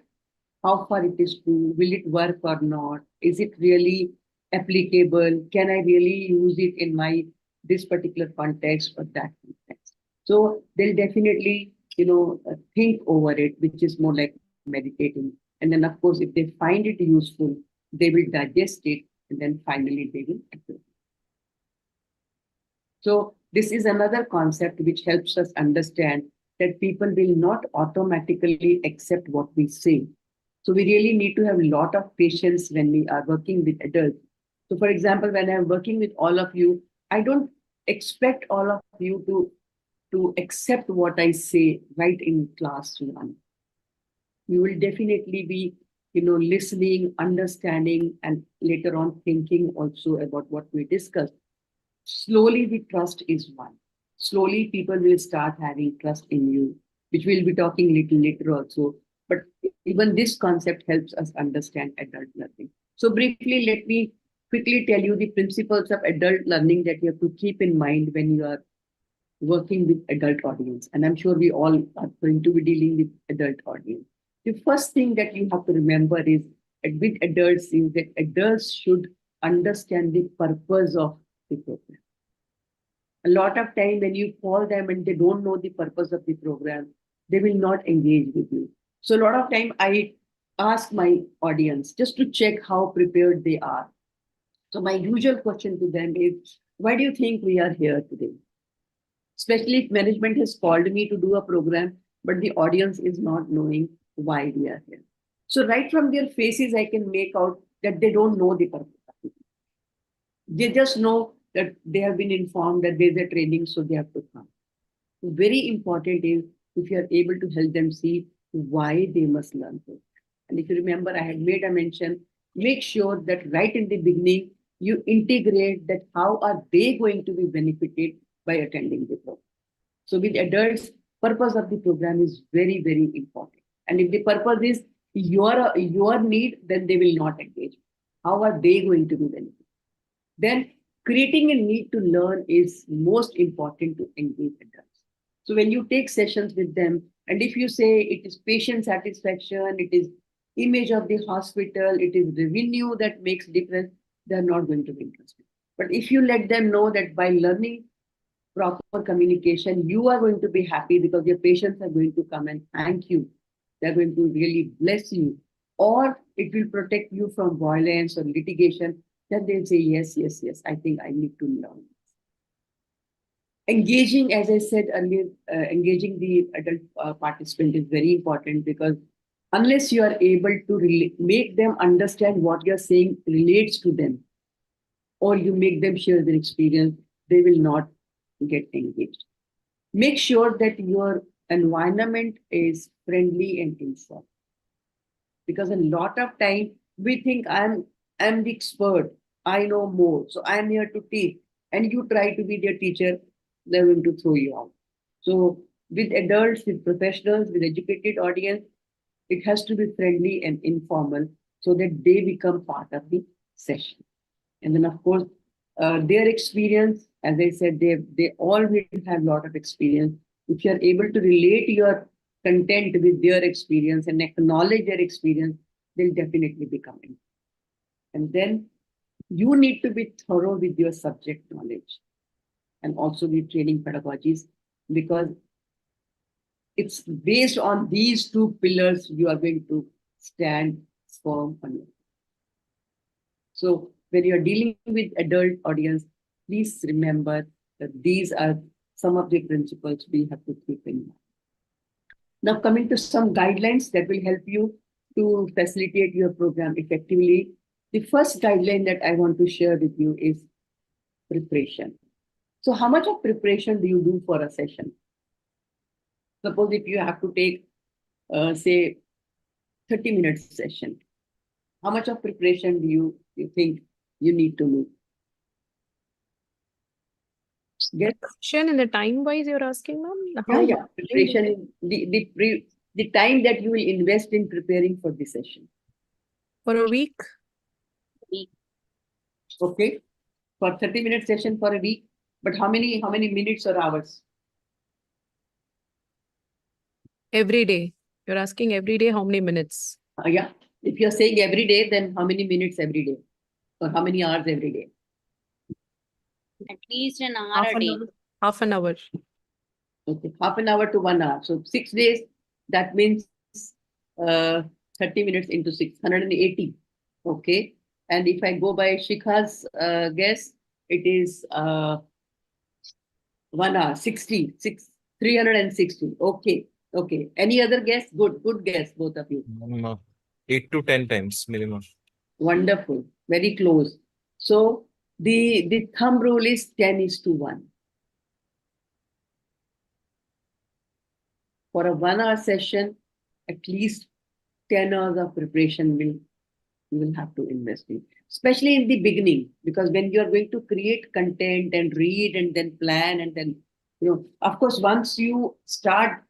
how far it is true. Will it work or not? Is it really applicable? Can I really use it in my this particular context or that context? So they'll definitely, think over it, which is more like meditating. And then, of course, if they find it useful, they will digest it, and then finally they will apply. So this is another concept which helps us understand that people will not automatically accept what we say. So we really need to have a lot of patience when we are working with adults. So for example, when I'm working with all of you, I don't expect all of you to accept what I say right in class one. You will definitely be, listening, understanding, and later on thinking also about what we discussed. Slowly the trust is won. Slowly people will start having trust in you, which we'll be talking little later also. But even this concept helps us understand adult learning. So briefly, let me quickly tell you the principles of adult learning that you have to keep in mind when you are working with adult audience. And I'm sure we all are going to be dealing with adult audience. The first thing that you have to remember is with adults is that adults should understand the purpose of the program. A lot of time when you call them and they don't know the purpose of the program, they will not engage with you. So a lot of time I ask my audience just to check how prepared they are. So my usual question to them is, why do you think we are here today? Especially if management has called me to do a program, but the audience is not knowing why we are here. So right from their faces, I can make out that they don't know the purpose of it. They just know that they have been informed that there's a training, so they have to come. Very important is if you are able to help them see why they must learn this. And if you remember, I had made a mention, make sure that right in the beginning, you integrate that how are they going to be benefited by attending the program. So with adults, purpose of the program is very, very important. And if the purpose is your need, then they will not engage. How are they going to be benefited? Then creating a need to learn is most important to engage adults. So when you take sessions with them, and if you say it is patient satisfaction, it is image of the hospital, it is revenue that makes difference, they're not going to be interested. But if you let them know that by learning proper communication, you are going to be happy because your patients are going to come and thank you. They're going to really bless you. Or it will protect you from violence or litigation. Then they'll say, yes, yes, yes, I think I need to learn. Engaging, as I said earlier, engaging the adult participant is very important because unless you are able to make them understand what you're saying relates to them, or you make them share their experience, they will not get engaged. Make sure that your environment is friendly and informal. Because a lot of time we think I'm the expert, I know more, so I'm here to teach, and you try to be their teacher, they're going to throw you out. So with adults, with professionals, with educated audience, it has to be friendly and informal so that they become part of the session. And then of course, their experience, as I said, they all will have a lot of experience. If you are able to relate your content with their experience and acknowledge their experience, they'll definitely become it. And then you need to be thorough with your subject knowledge and also the training pedagogies, because it's based on these two pillars you are going to stand firm on it. So when you're dealing with adult audience, please remember that these are some of the principles we have to keep in mind. Now coming to some guidelines that will help you to facilitate your program effectively. The first guideline that I want to share with you is preparation. So how much of preparation do you do for a session? Suppose if you have to take, say, 30 minutes session, how much of preparation do you think you need to do? Yes. Question in the time wise you're asking, ma'am? Yeah, yeah. Preparation, the time that you will invest in preparing for the session. For a week? Okay. For 30-minute session for a week. But how many minutes or hours? Every day. You're asking every day how many minutes? Yeah. If you're saying every day, then how many minutes every day? Or how many hours every day? At least an hour Half a an day. hour. Half an hour. Okay. Half an hour to 1 hour. So 6 days, that means 30 minutes into 680. Okay. And if I go by Shikha's guess, it is 1 hour, 360. Okay. Okay. Any other guess? Good guess, both of you. 8 to 10 times minimum. Wonderful. Very close. So the thumb rule is 10:1. For a 1 hour session, at least 10 hours of preparation you will have to invest in, especially in the beginning, because when you are going to create content and read and then plan and then, of course, once you start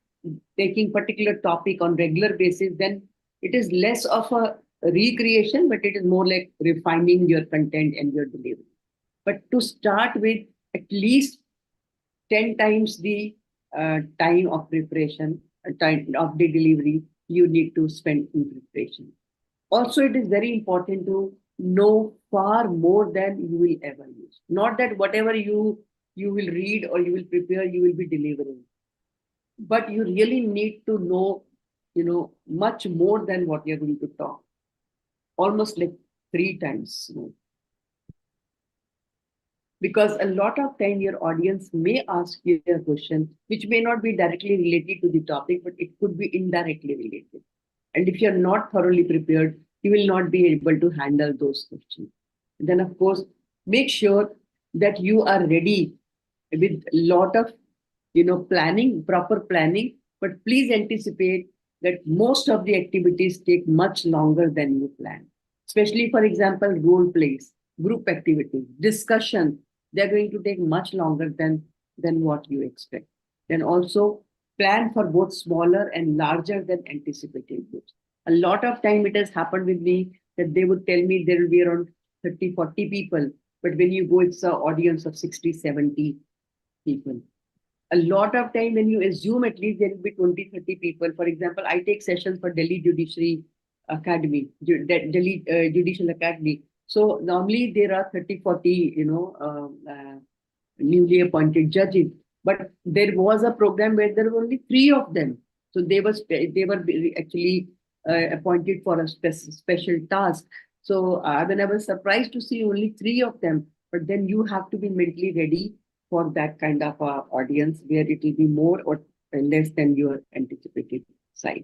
taking particular topic on regular basis, then it is less of a recreation, but it is more like refining your content and your delivery. But to start with, at least 10 times the time of preparation, time of the delivery, you need to spend in preparation. Also, it is very important to know far more than you will ever use. Not that whatever you will read or you will prepare, you will be delivering. But you really need to know, much more than what you're going to talk. Almost like 3 times more. Because a lot of time your audience may ask you a question which may not be directly related to the topic, but it could be indirectly related. And if you're not thoroughly prepared, you will not be able to handle those questions. And then, of course, make sure that you are ready with a lot of, planning, proper planning. But please anticipate that most of the activities take much longer than you plan. Especially, for example, role plays, group activities, discussion. They're going to take much longer than what you expect. Then also plan for both smaller and larger than anticipated groups. A lot of time it has happened with me that they would tell me there will be around 30, 40 people. But when you go, it's an audience of 60, 70 people. A lot of time when you assume at least there will be 20, 30 people. For example, I take sessions for Delhi Judiciary Academy, Delhi Judicial Academy. So normally there are 30, 40, newly appointed judges. But there was a program where there were only 3 of them. So they were actually appointed for a special task. So then I was surprised to see only 3 of them. But then you have to be mentally ready for that kind of audience where it will be more or less than your anticipated size.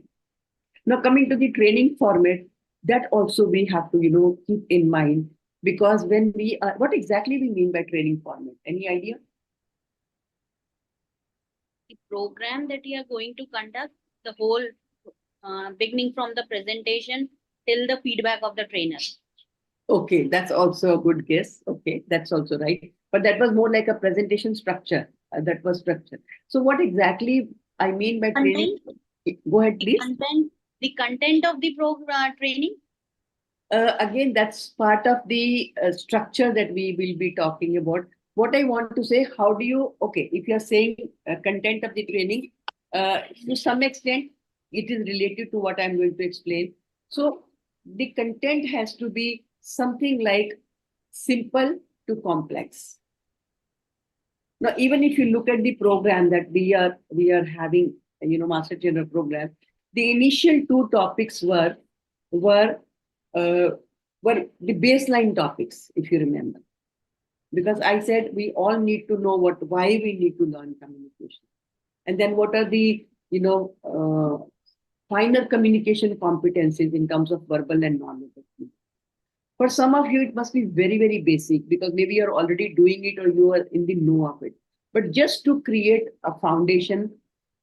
Now, coming to the training format, that also we have to, keep in mind, because when we are, what exactly we mean by training format? Any idea? The program that you are going to conduct, the whole beginning from the presentation till the feedback of the trainer. Okay, that's also a good guess. Okay, that's also right. But that was more like a presentation structure. That was structure. So what exactly I mean by training? Go ahead, please. The content of the program training. Again, that's part of the structure that we will be talking about. What I want to say, how do you, okay, if you're saying content of the training, to some extent, it is related to what I'm going to explain. So the content has to be something like simple to complex. Now, even if you look at the program that we are having, Master Trainer program, the initial 2 topics were the baseline topics, if you remember. Because I said we all need to know why we need to learn communication. And then what are the, finer communication competencies in terms of verbal and non-verbal. For some of you, it must be very, very basic because maybe you're already doing it or you are in the know of it. But just to create a foundation,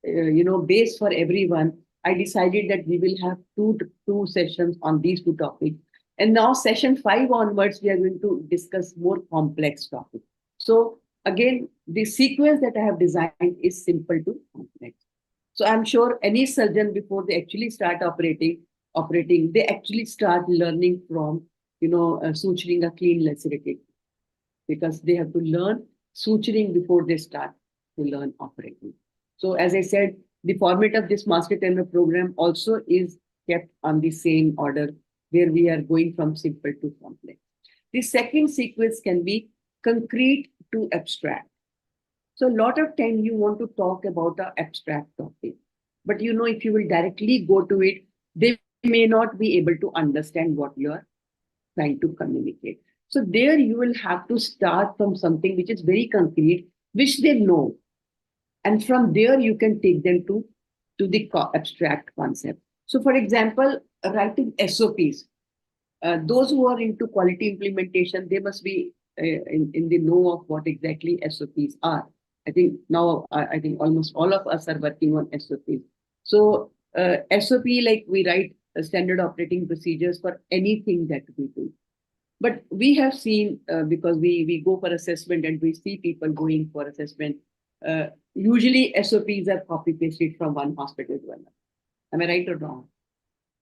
base for everyone, I decided that we will have two sessions on these two topics. And now session 5 onwards, we are going to discuss more complex topics. So again, the sequence that I have designed is simple to complex. So I'm sure any surgeon before they actually start operating, they actually start learning from, suturing a clean lacerated because they have to learn suturing before they start to learn operating. So as I said, the format of this master trainer program also is kept on the same order where we are going from simple to complex. The second sequence can be concrete to abstract. So a lot of time you want to talk about an abstract topic, but if you will directly go to it, they may not be able to understand what you are trying to communicate. So there you will have to start from something which is very concrete, which they know. And from there you can take them to the abstract concept. So for example, writing SOPs. Those who are into quality implementation, they must be in the know of what exactly SOPs are. I think now, I think almost all of us are working on SOPs. So SOP, like we write standard operating procedures for anything that we do. But we have seen, because we go for assessment and we see people going for assessment, usually SOPs are copy pasted from one hospital to another. Am I right or wrong?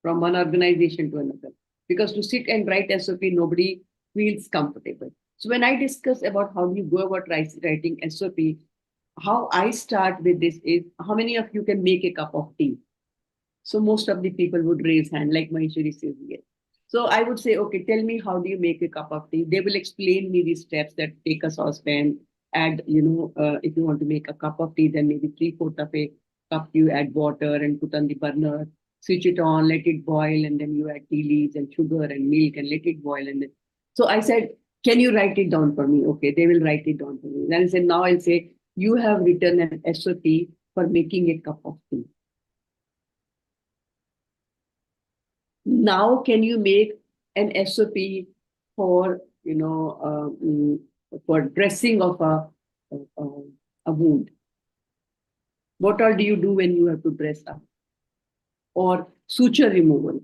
From one organization to another. Because to sit and write SOP, nobody feels comfortable. So when I discuss about how you go about writing SOP, how I start with this is, how many of you can make a cup of tea? So most of the people would raise hand, like Maheshwari says, yes. So I would say, okay, tell me, how do you make a cup of tea? They will explain me the steps that take a saucepan, add, if you want to make a cup of tea, then maybe 3/4 of a cup, you add water and put on the burner, switch it on, let it boil, and then you add tea leaves and sugar and milk and let it boil. And then, so I said, can you write it down for me? Okay, they will write it down for me. Then I said, now I'll say, you have written an SOP for making a cup of tea. Now, can you make an SOP for, for dressing of a wound? What all do you do when you have to dress up? Or suture removal,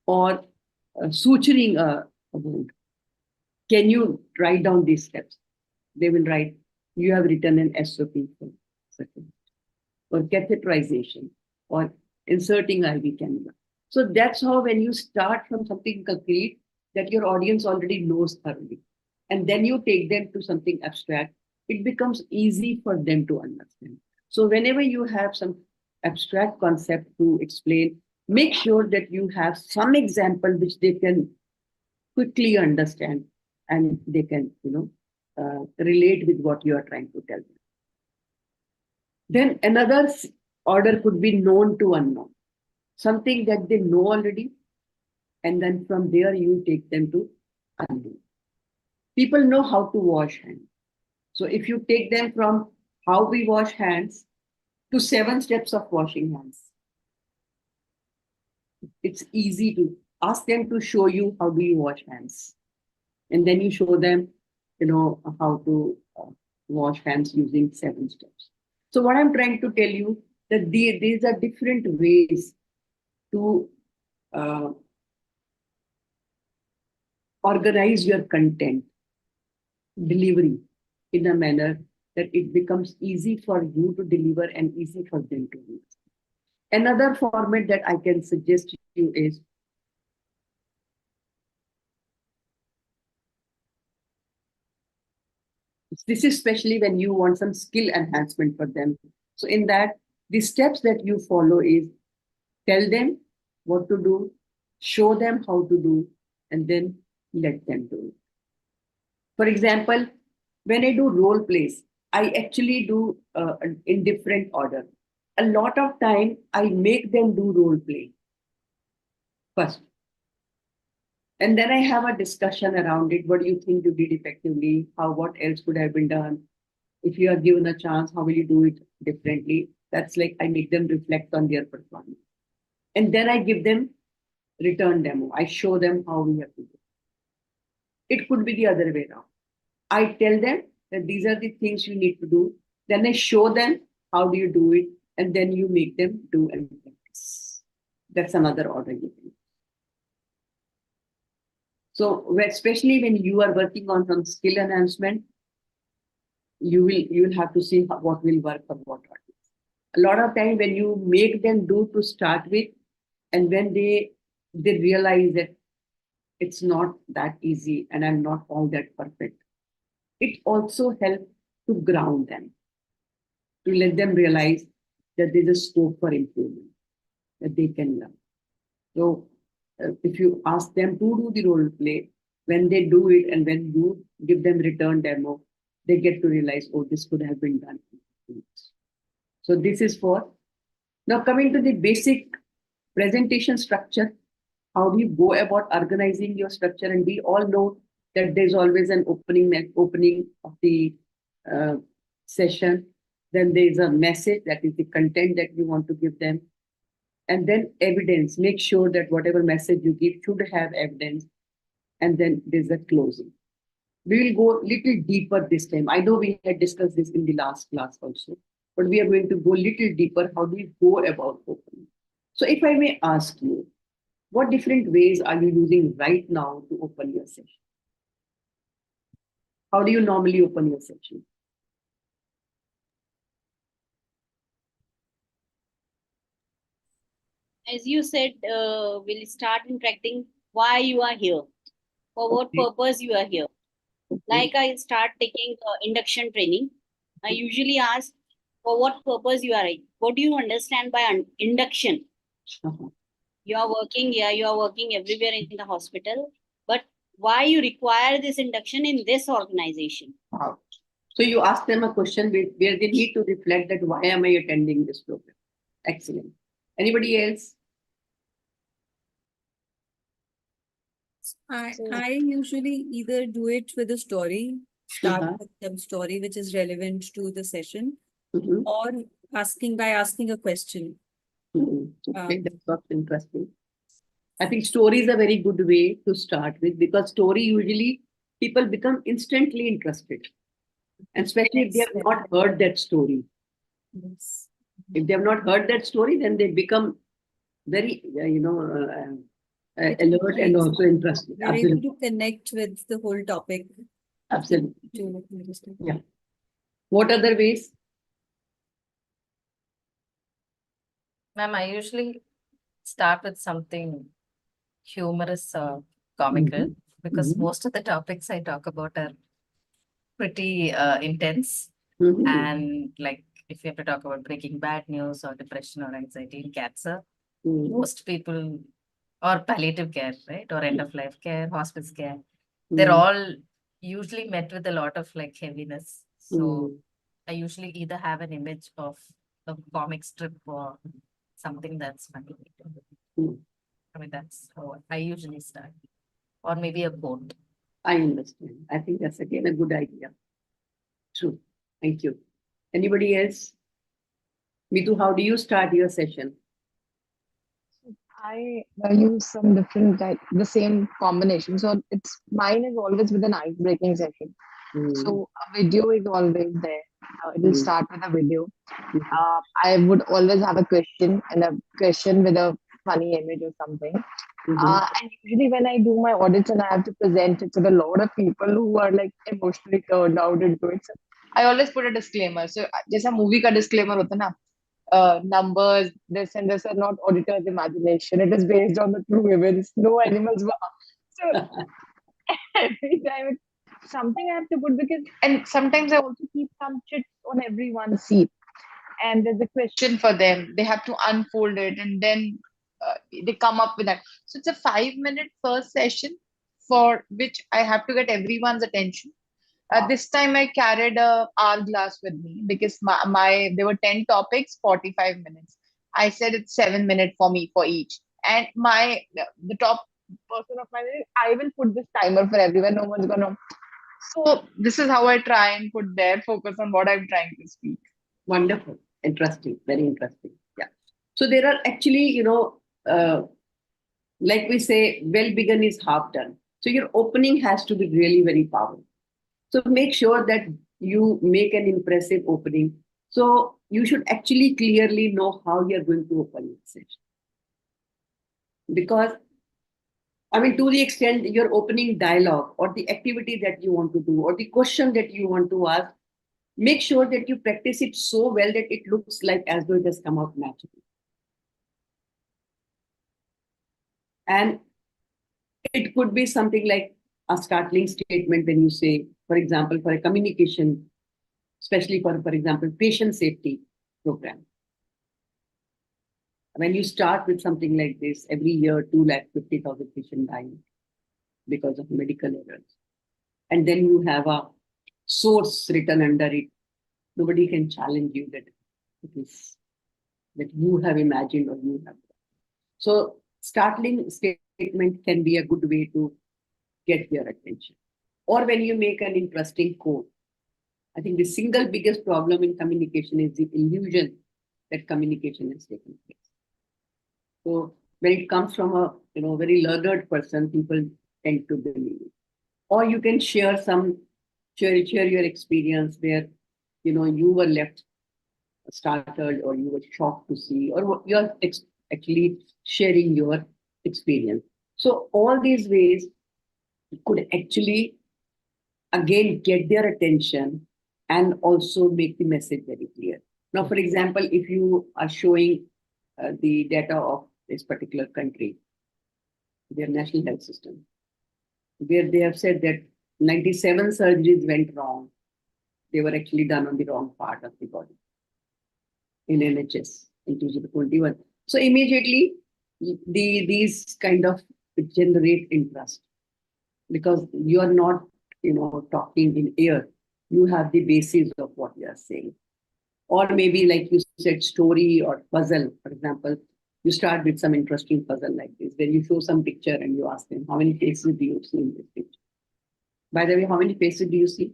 or suturing a wound? Can you write down these steps? They will write, you have written an SOP for certain, or catheterization, or inserting IV cannula. So that's how, when you start from something concrete that your audience already knows thoroughly, and then you take them to something abstract, it becomes easy for them to understand. So whenever you have some abstract concept to explain, make sure that you have some example which they can quickly understand, and they can, relate with what you are trying to tell them. Then another order could be known to unknown. Something that they know already, and then from there you take them to unknown. People know how to wash hands. So if you take them from how we wash hands to 7 steps of washing hands, it's easy to ask them to show you how do you wash hands. And then you show them, how to wash hands using 7 steps. So what I'm trying to tell you, that these are different ways to organize your content delivery in a manner that it becomes easy for you to deliver and easy for them to use. Another format that I can suggest to you is, this is especially when you want some skill enhancement for them. So in that, the steps that you follow is, tell them what to do, show them how to do, and then let them do it. For example, when I do role plays, I actually do in different order. A lot of time, I make them do role play first. And then I have a discussion around it. What do you think you did effectively? What else could have been done? If you are given a chance, how will you do it differently? That's like, I make them reflect on their performance. And then I give them return demo. I show them how we have to do it. It could be the other way around. I tell them that these are the things you need to do. Then I show them how do you do it, and then you make them do and practice. That's another order you can. So especially when you are working on some skill enhancement, you will have to see what will work or what not. A lot of time when you make them do to start with, and when they realize that it's not that easy and I'm not all that perfect, it also helps to ground them, to let them realize that there's a scope for improvement, that they can learn. So if you ask them to do the role play, when they do it and when you give them return demo, they get to realize, oh, this could have been done. So this is for, now coming to the basic presentation structure. How do you go about organizing your structure? And we all know that there's always an opening of the session. Then there's a message, that is the content that you want to give them. And then evidence, make sure that whatever message you give should have evidence. And then there's a closing. We will go little deeper this time. I know we had discussed this in the last class also, but we are going to go little deeper. How do we go about opening? So if I may ask you, what different ways are you using right now to open your session? How do you normally open your session? As you said, we'll start interacting why you are here, for what Okay. purpose you are here. Like I start taking induction training, I usually ask for what purpose you are here. What do you understand by induction? Uh-huh. You are working here, you are working everywhere in the hospital, but why you require this induction in this organization? Wow. So you ask them a question where they need to reflect that why am I attending this program? Excellent. Anybody else? I usually either do it with a story, start Uh-huh. with some story which is relevant to the session, Mhm. or asking a question. Mhm. Okay, that's what's interesting. I think story is a very good way to start with, because story usually people become instantly interested, and especially if they have not heard that story. Yes. If they have not heard that story, then they become very, alert and also interested. We're able Absolutely. to connect with the whole topic. Absolutely. To understand. Yeah. What other ways? Ma'am, I usually start with something humorous or comical Mhm. because Mhm. most of the topics I talk about are pretty intense. Mhm. And like if you have to talk about breaking bad news or depression or anxiety in cancer, Mhm. most people, or palliative care, right? Or end of life care, hospice care, Mhm. they're all usually met with a lot of like heaviness. So Mhm. I usually either have an image of a comic strip or something that's funny. Mhm. I mean, that's how I usually start. Or maybe a quote. I understand. I think that's again a good idea. True. Thank you. Anybody else? Mitu, how do you start your session? I use some different the same combination. So it's mine is always with an ice breaking session. Mhm. So a video is always there. It will Mhm. start with a video. Mhm. I would always have a question, and a question with a funny image or something. Mhm. And usually when I do my audits and I have to present it to a lot of people who are like emotionally turned out into it, so I always put a disclaimer. So जैसा movie का disclaimer होता है ना, numbers, this and this are not auditor's imagination. It is based on the true events. No animals were. So every time something I have to put, because, and sometimes I also keep some chits on everyone's seat. And there's a question for them. They have to unfold it, and then they come up with that. So it's a 5 minute first session for which I have to get everyone's attention. This time I carried a hourglass with me because my there were 10 topics, 45 minutes. I said it's 7 minutes for me for each. And the top person of my I will put this timer for everyone. No one's gonna. So this is how I try and put their focus on what I'm trying to speak. Wonderful. Interesting. Very interesting. Yeah. So there are actually, like we say, well begun is half done. So your opening has to be really very powerful. So make sure that you make an impressive opening. So you should actually clearly know how you're going to open your session. Because, I mean, to the extent your opening dialogue or the activity that you want to do or the question that you want to ask, make sure that you practice it so well that it looks like as though it has come out naturally. And it could be something like a startling statement when you say, for example, for a communication, especially for example, patient safety program. When you start with something like this, every year 250,000 patients dying because of medical errors. And then you have a source written under it. Nobody can challenge you that it is that you have imagined or you have. So startling statement can be a good way to get their attention. Or when you make an interesting quote. I think the single biggest problem in communication is the illusion that communication has taken place. So when it comes from a very learned person, people tend to believe it. Or you can share your experience where you were left startled or you were shocked to see, or you're actually sharing your experience. So all these ways could actually again get their attention and also make the message very clear. Now, for example, if you are showing the data of this particular country, their national health system, where they have said that 97 surgeries went wrong. They were actually done on the wrong part of the body in NHS in 2021. So immediately, these kind of generate interest because you are not, talking in air. You have the basis of what you are saying. Or maybe like you said, story or puzzle, for example, you start with some interesting puzzle like this, where you show some picture and you ask them, how many faces do you see in this picture? By the way, how many faces do you see?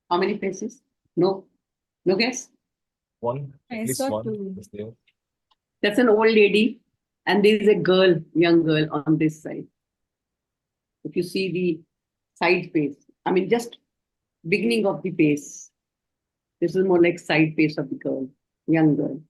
How many faces? No? No guess? One, I at least saw one two. is there. That's an old lady, and there is a girl, young girl on this side. If you see the side face, I mean, just beginning of the face. This is more like side face of the girl, young girl.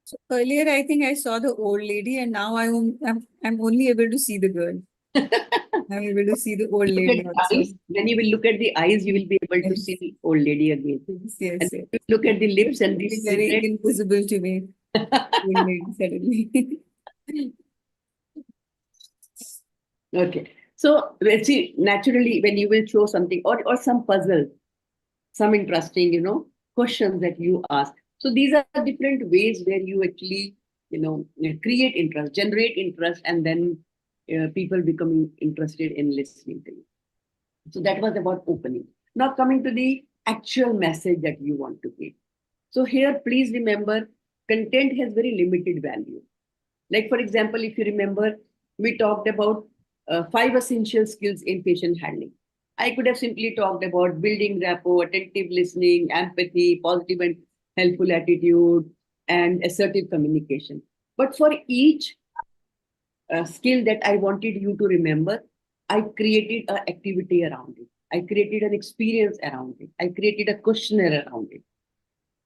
So earlier, I think I saw the old lady, and now I'm only able to see the girl. I'm able to see the old Look lady at the also. eyes. When you will look at the eyes, you will be able to Yes. see the old lady again. Yes, yes, And yes. if you look at the lips and the It's very cigarette. invisible to me. Old lady suddenly. Okay. So let's see, naturally, when you will show something or some puzzle, some interesting, questions that you ask. So these are different ways where you actually, create interest, generate interest, and then people becoming interested in listening to you. So that was about opening. Now coming to the actual message that you want to give. So here, please remember, content has very limited value. Like for example, if you remember, we talked about 5 essential skills in patient handling. I could have simply talked about building rapport, attentive listening, empathy, positive and helpful attitude, and assertive communication. But for each skill that I wanted you to remember, I created an activity around it. I created an experience around it. I created a questionnaire around it.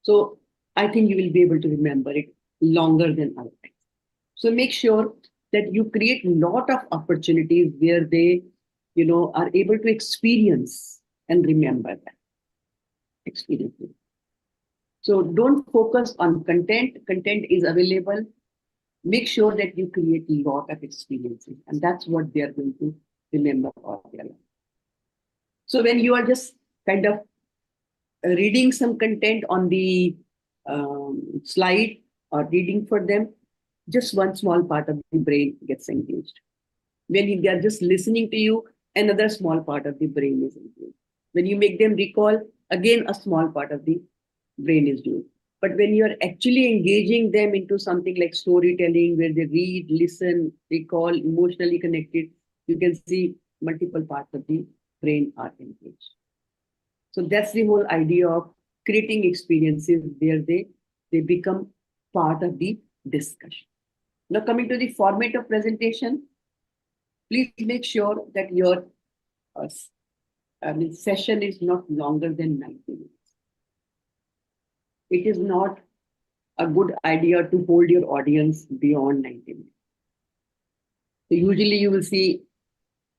So I think you will be able to remember it longer than otherwise. So make sure that you create a lot of opportunities where they, are able to experience and remember that experience. So don't focus on content. Content is available. Make sure that you create a lot of experiences, and that's what they are going to remember all their life. So when you are just kind of reading some content on the slide or reading for them, just one small part of the brain gets engaged. When they are just listening to you, another small part of the brain is engaged. When you make them recall, again, a small part of the brain is doing. But when you're actually engaging them into something like storytelling, where they read, listen, recall, emotionally connected, you can see multiple parts of the brain are engaged. So that's the whole idea of creating experiences where they become part of the discussion. Now coming to the format of presentation, please make sure that your session is not longer than 90 minutes. It is not a good idea to hold your audience beyond 90 minutes. So usually you will see,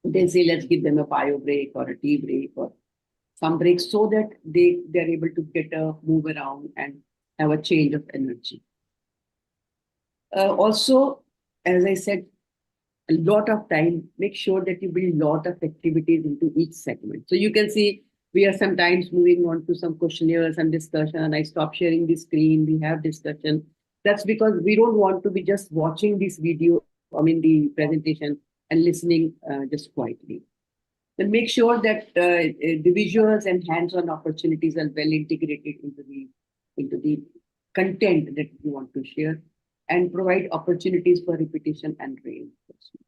they say, let's give them a bio break or a tea break or some break so that they're able to get a move around and have a change of energy. Also, as I said, a lot of time, make sure that you build a lot of activities into each segment. So you can see we are sometimes moving on to some questionnaires and discussion. I stop sharing the screen, we have discussion. That's because we don't want to be just watching this video, the presentation and listening just quietly. Then make sure that the visuals and hands-on opportunities are well integrated into the content that you want to share, and provide opportunities for repetition and reinforcement.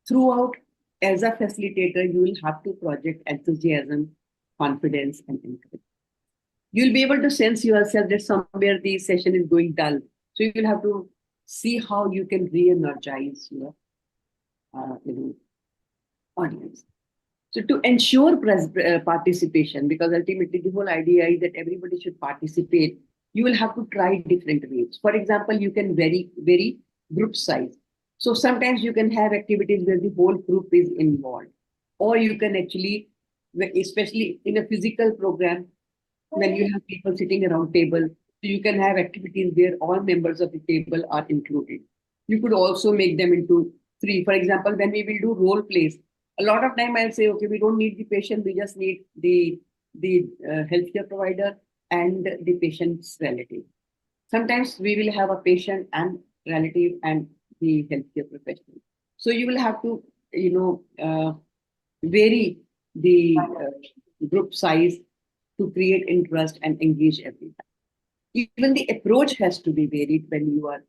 Throughout, as a facilitator, you will have to project enthusiasm, confidence, and encouragement. You'll be able to sense yourself that somewhere the session is going dull. So you will have to see how you can re-energize your audience. So to ensure participation, because ultimately the whole idea is that everybody should participate, you will have to try different ways. For example, you can vary group size. So sometimes you can have activities where the whole group is involved, or you can actually, especially in a physical program, when you have people sitting around table, so you can have activities where all members of the table are included. You could also make them into 3. For example, when we will do role plays, a lot of time I'll say, okay, we don't need the patient, we just need the healthcare provider and the patient's relative. Sometimes we will have a patient and relative and the healthcare professional. So you will have to, vary the group size to create interest and engage everyone. Even the approach has to be varied when you are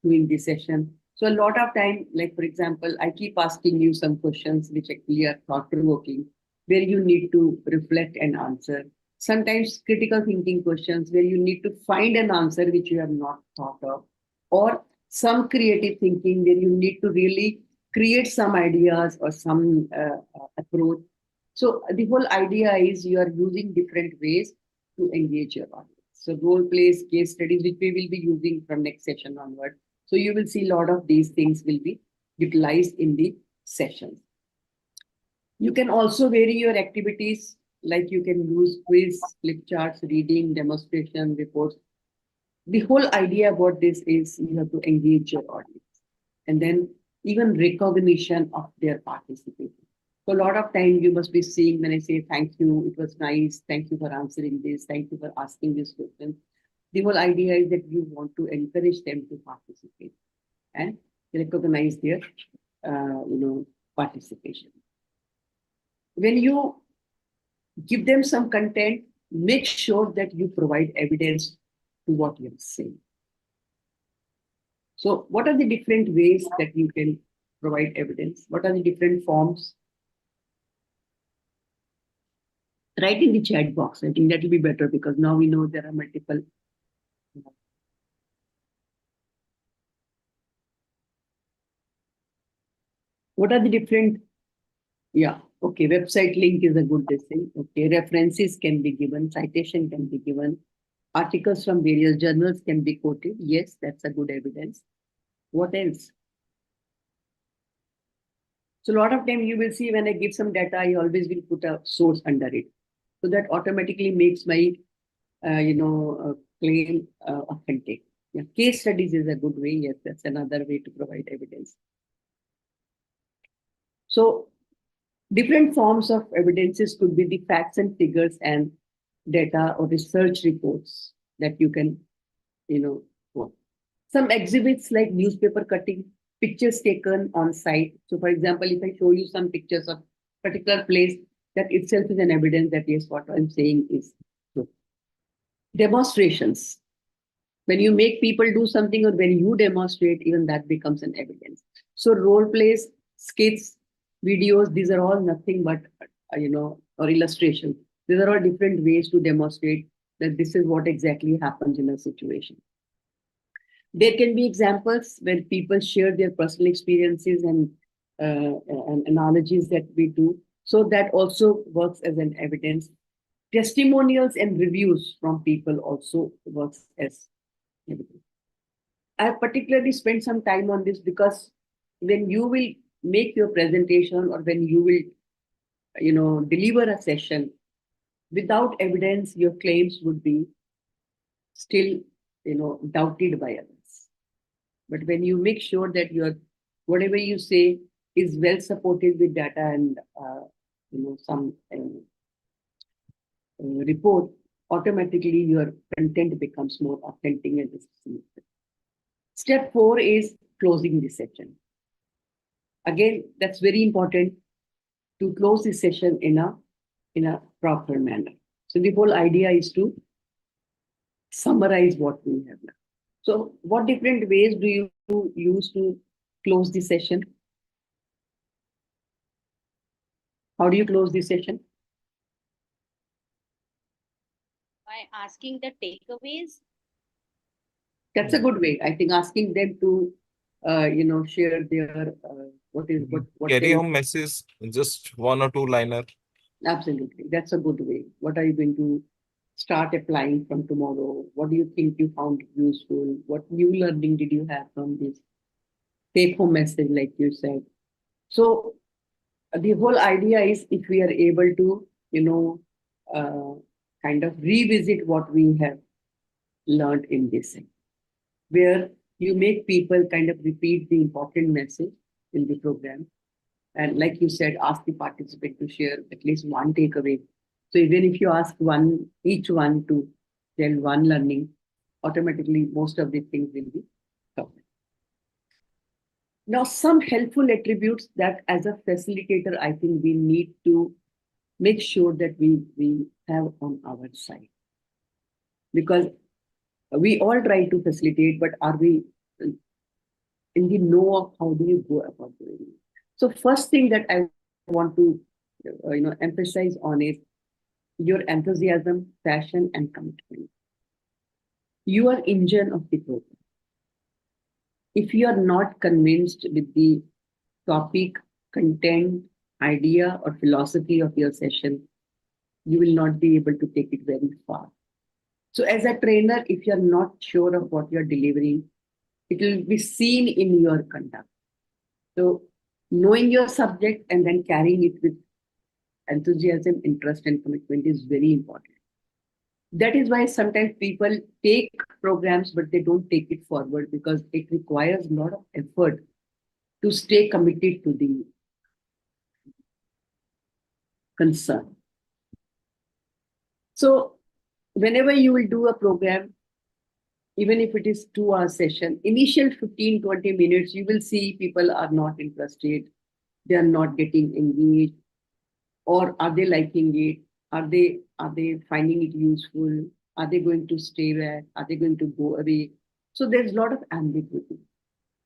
doing the session. So a lot of time, like for example, I keep asking you some questions which actually are thought-provoking, where you need to reflect and answer. Sometimes critical thinking questions where you need to find an answer which you have not thought of, or some creative thinking where you need to really create some ideas or some approach. So the whole idea is you are using different ways to engage your audience. So role plays, case studies, which we will be using from next session onward. So you will see a lot of these things will be utilized in the sessions. You can also vary your activities, like you can use quiz, flip charts, reading, demonstration, reports. The whole idea about this is you have to engage your audience, and then even recognition of their participation. So a lot of time you must be seeing when I say thank you, it was nice, thank you for answering this, thank you for asking this question. The whole idea is that you want to encourage them to participate and recognize their participation. When you give them some content, make sure that you provide evidence to what you're saying. So what are the different ways that you can provide evidence? What are the different forms? Write in the chat box. I think that will be better because now we know there are multiple. What are the different? Yeah, okay. Website link is a good thing. Okay, references can be given, citation can be given, articles from various journals can be quoted. Yes, that's a good evidence. What else? So a lot of time you will see when I give some data, I always will put a source under it. So that automatically makes my, claim authentic. Yeah, case studies is a good way. Yes, that's another way to provide evidence. So different forms of evidences could be the facts and figures and data or research reports that you can, quote. Some exhibits like newspaper cutting, pictures taken on site. So for example, if I show you some pictures of particular place, that itself is an evidence that yes, what I'm saying is true. Demonstrations. When you make people do something or when you demonstrate, even that becomes an evidence. So role plays, skits, videos, these are all nothing but, or illustrations. These are all different ways to demonstrate that this is what exactly happens in a situation. There can be examples where people share their personal experiences and analogies that we do. So that also works as an evidence. Testimonials and reviews from people also works as evidence. I particularly spent some time on this because when you will make your presentation or when you will, deliver a session, without evidence, your claims would be still, doubted by others. But when you make sure that whatever you say is well supported with data and some report, automatically your content becomes more authentic and significant. Step 4 is closing the session. Again, that's very important to close the session in a proper manner. So the whole idea is to summarize what we have learned. So what different ways do you use to close the session? How do you close the session? By asking the takeaways. That's a good way. I think asking them to, share their what Carry they. home message, just 1 or 2 liner. Absolutely, that's a good way. What are you going to start applying from tomorrow? What do you think you found useful? What new learning did you have from this take home message, like you said? So the whole idea is if we are able to, kind of revisit what we have learned in this thing, where you make people kind of repeat the important message in the program. And like you said, ask the participant to share at least one takeaway. So even if you ask each one to tell one learning, automatically most of the things will be covered. Now, some helpful attributes that as a facilitator, I think we need to make sure that we have on our side. Because we all try to facilitate, but are we in the know of how do you go about doing it? So first thing that I want to emphasize on is your enthusiasm, passion, and commitment. You are engine of the program. If you are not convinced with the topic, content, idea, or philosophy of your session, you will not be able to take it very far. So as a trainer, if you're not sure of what you're delivering, it will be seen in your conduct. So knowing your subject and then carrying it with enthusiasm, interest, and commitment is very important. That is why sometimes people take programs, but they don't take it forward because it requires a lot of effort to stay committed to the concern. So whenever you will do a program, even if it is 2-hour session, initial 15-20 minutes, you will see people are not interested. They are not getting engaged. Or are they liking it? Are they finding it useful? Are they going to stay back? Are they going to go away? So there's a lot of ambiguity.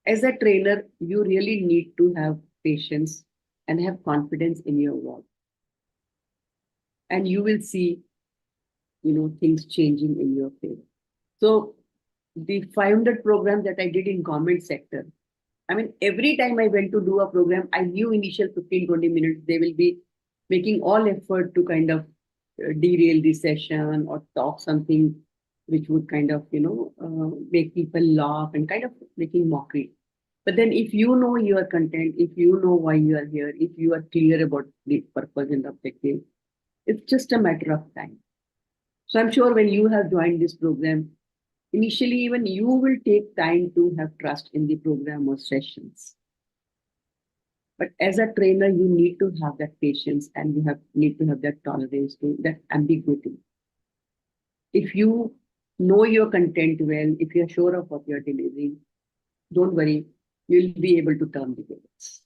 As a trainer, you really need to have patience and have confidence in your work. And you will see, things changing in your favor. So the 500 program that I did in government sector, I mean, every time I went to do a program, I knew initial 15-20 minutes, they will be making all effort to kind of derail the session or talk something which would kind of, make people laugh and kind of making mockery. But then if you know your content, if you know why you are here, if you are clear about the purpose and objective, it's just a matter of time. So I'm sure when you have joined this program, initially even you will take time to have trust in the program or sessions. But as a trainer, you need to have that patience and you need to have that tolerance to that ambiguity. If you know your content well, if you're sure of what you're delivering, don't worry, you'll be able to turn the tables.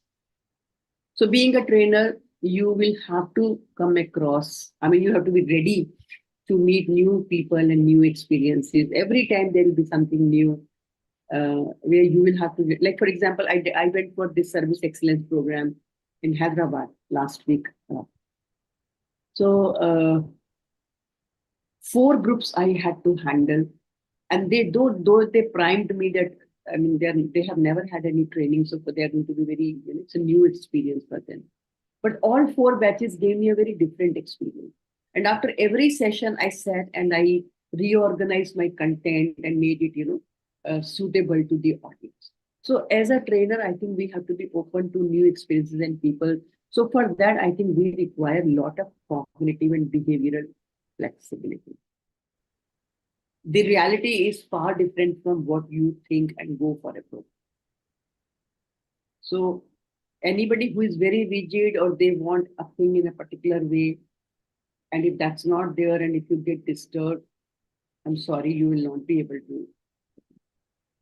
So being a trainer, you will have to come across, you have to be ready to meet new people and new experiences. Every time there will be something new where you will have to, like for example, I went for this service excellence program in Hyderabad last week. So 4 groups I had to handle, and they though they primed me that, I mean, they have never had any training, so they are going to be very, it's a new experience for them. But all 4 batches gave me a very different experience. And after every session, I sat and I reorganized my content and made it, suitable to the audience. So as a trainer, I think we have to be open to new experiences and people. So for that, I think we require a lot of cognitive and behavioral flexibility. The reality is far different from what you think and go for a program. So anybody who is very rigid or they want a thing in a particular way, and if that's not there and if you get disturbed, I'm sorry, you will not be able to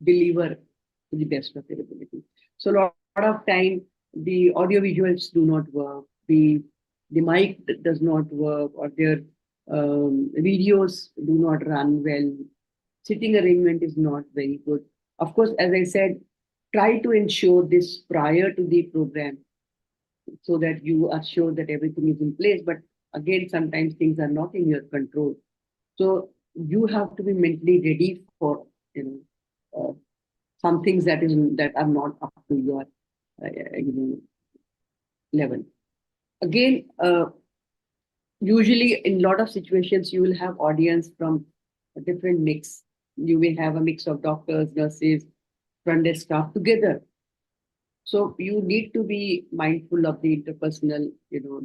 deliver to the best of your ability. So a lot of time, the audio visuals do not work, the mic does not work, or their videos do not run well. Sitting arrangement is not very good. Of course, as I said, try to ensure this prior to the program so that you are sure that everything is in place. But again, sometimes things are not in your control. So you have to be mentally ready for some things that are not up to your level. Again, usually in a lot of situations, you will have audience from a different mix. You may have a mix of doctors, nurses, front desk staff together. So you need to be mindful of the interpersonal,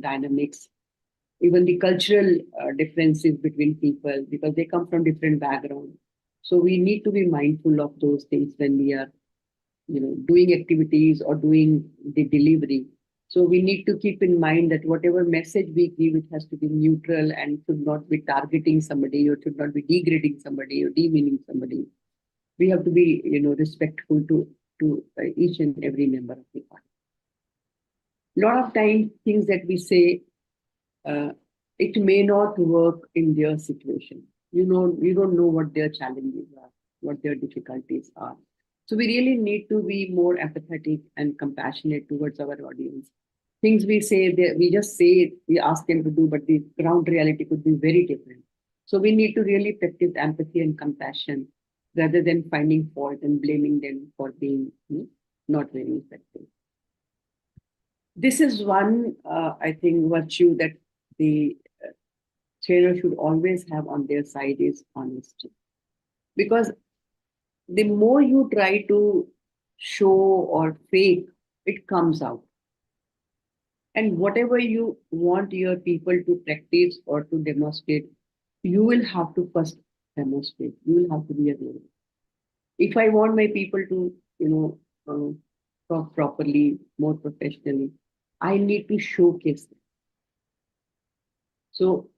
dynamics, even the cultural differences between people, because they come from different backgrounds. So we need to be mindful of those things when we are, doing activities or doing the delivery. So we need to keep in mind that whatever message we give, it has to be neutral and should not be targeting somebody or should not be degrading somebody or demeaning somebody. We have to be, respectful to each and every member of the party. A lot of times, things that we say, it may not work in their situation. You don't know what their challenges are, what their difficulties are. So we really need to be more empathetic and compassionate towards our audience. Things we say, we just say it, we ask them to do, but the ground reality could be very different. So we need to really practice empathy and compassion rather than finding fault and blaming them for being not very effective. This is one, I think, virtue that the trainer should always have on their side is honesty. Because the more you try to show or fake, it comes out. And whatever you want your people to practice or to demonstrate, you will have to first demonstrate. You will have to be available. If I want my people to, talk properly, more professionally, I need to showcase them. So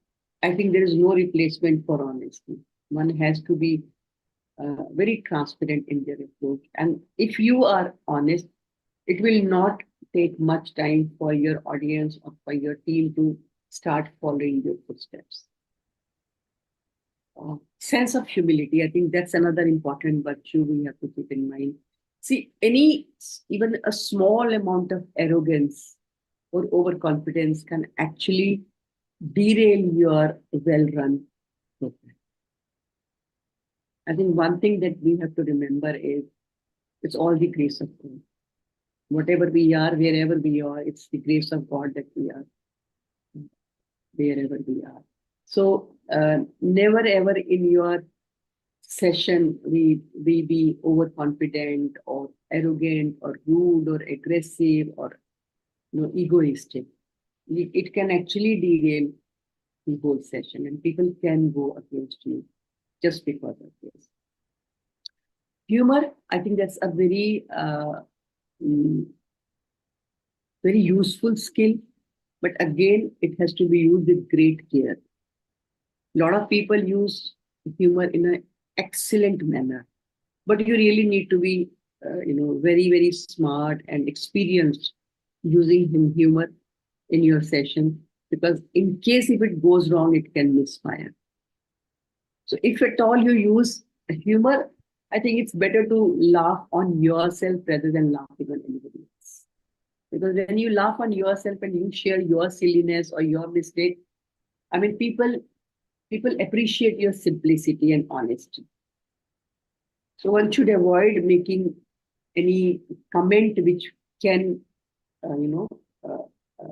I think there is no replacement for honesty. One has to be very transparent in their approach. And if you are honest, it will not take much time for your audience or for your team to start following your footsteps. Sense of humility, I think that's another important virtue we have to keep in mind. See, even a small amount of arrogance or overconfidence can actually derail your well-run program. I think one thing that we have to remember is it's all the grace of God. Whatever we are, wherever we are, it's the grace of God that we are wherever we are. So never ever in your session we be overconfident or arrogant or rude or aggressive or egoistic. It can actually derail the whole session and people can go against you just because of this. Humor, I think that's a very very useful skill, but again, it has to be used with great care. A lot of people use humor in an excellent manner, but you really need to be, very, very smart and experienced using humor in your session, because in case if it goes wrong, it can misfire. So if at all you use humor, I think it's better to laugh on yourself rather than laughing on anybody else. Because when you laugh on yourself and you share your silliness or your mistake, I mean, people appreciate your simplicity and honesty. So one should avoid making any comment which can, uh, you know, uh, uh,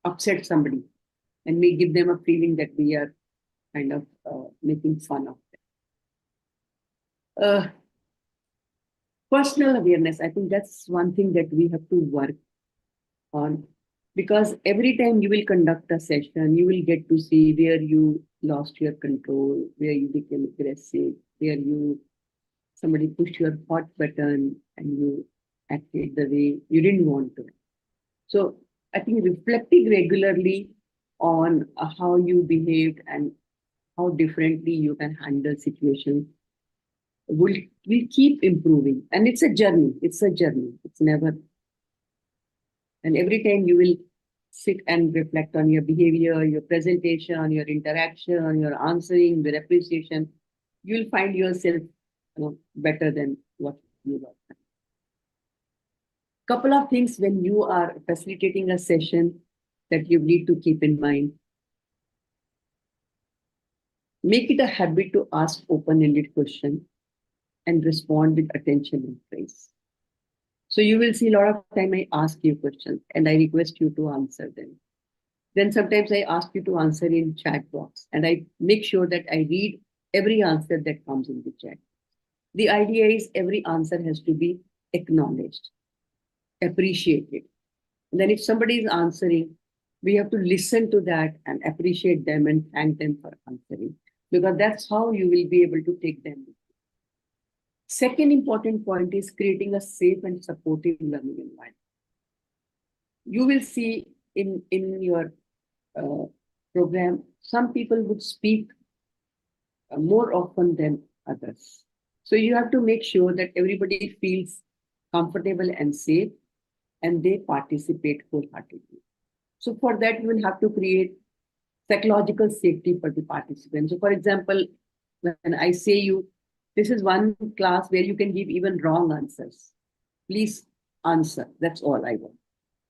upset somebody and may give them a feeling that we are kind of making fun of them. Personal awareness, I think that's one thing that we have to work on, because every time you will conduct a session, you will get to see where you lost your control, where you became aggressive, where somebody pushed your hot button and you acted the way you didn't want to. So I think reflecting regularly on how you behaved and how differently you can handle situations will keep improving. And it's a journey. It's a journey. It's never. And every time you will sit and reflect on your behavior, your presentation, your interaction, your answering, your appreciation, you'll find yourself better than what you were. Couple of things when you are facilitating a session that you need to keep in mind. Make it a habit to ask open-ended questions and respond with attention and praise. So you will see a lot of time I ask you questions and I request you to answer them. Then sometimes I ask you to answer in chat box and I make sure that I read every answer that comes in the chat. The idea is every answer has to be acknowledged, appreciated. And then if somebody is answering, we have to listen to that and appreciate them and thank them for answering, because that's how you will be able to take them. Second important point is creating a safe and supportive learning environment. You will see in your program, some people would speak more often than others. So you have to make sure that everybody feels comfortable and safe and they participate wholeheartedly. So for that, you will have to create psychological safety for the participants. So for example, when I say you, this is one class where you can give even wrong answers. Please answer. That's all I want.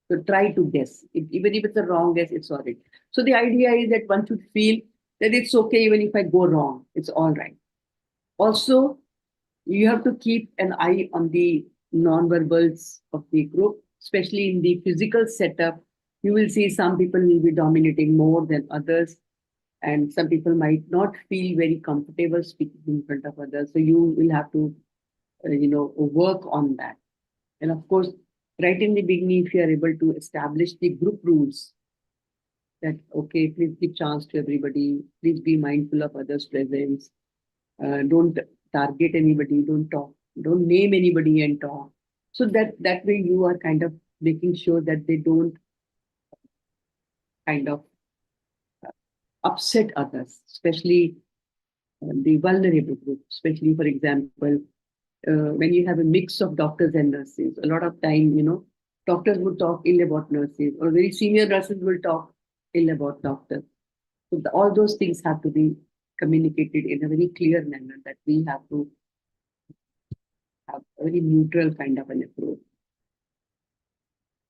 So try to guess. Even if it's a wrong guess, it's all right. So the idea is that one should feel that it's okay even if I go wrong. It's all right. Also, you have to keep an eye on the non-verbals of the group, especially in the physical setup. You will see some people will be dominating more than others, and some people might not feel very comfortable speaking in front of others. So you will have to, work on that. And of course, right in the beginning, if you are able to establish the group rules, that okay, please give chance to everybody, please be mindful of others' presence, don't target anybody, don't talk, don't name anybody and talk. So that way you are kind of making sure that they don't kind of upset others, especially the vulnerable group, especially for example, when you have a mix of doctors and nurses, a lot of time, doctors would talk ill about nurses, or very senior nurses will talk ill about doctors. So all those things have to be communicated in a very clear manner, that we have to have a very neutral kind of an approach.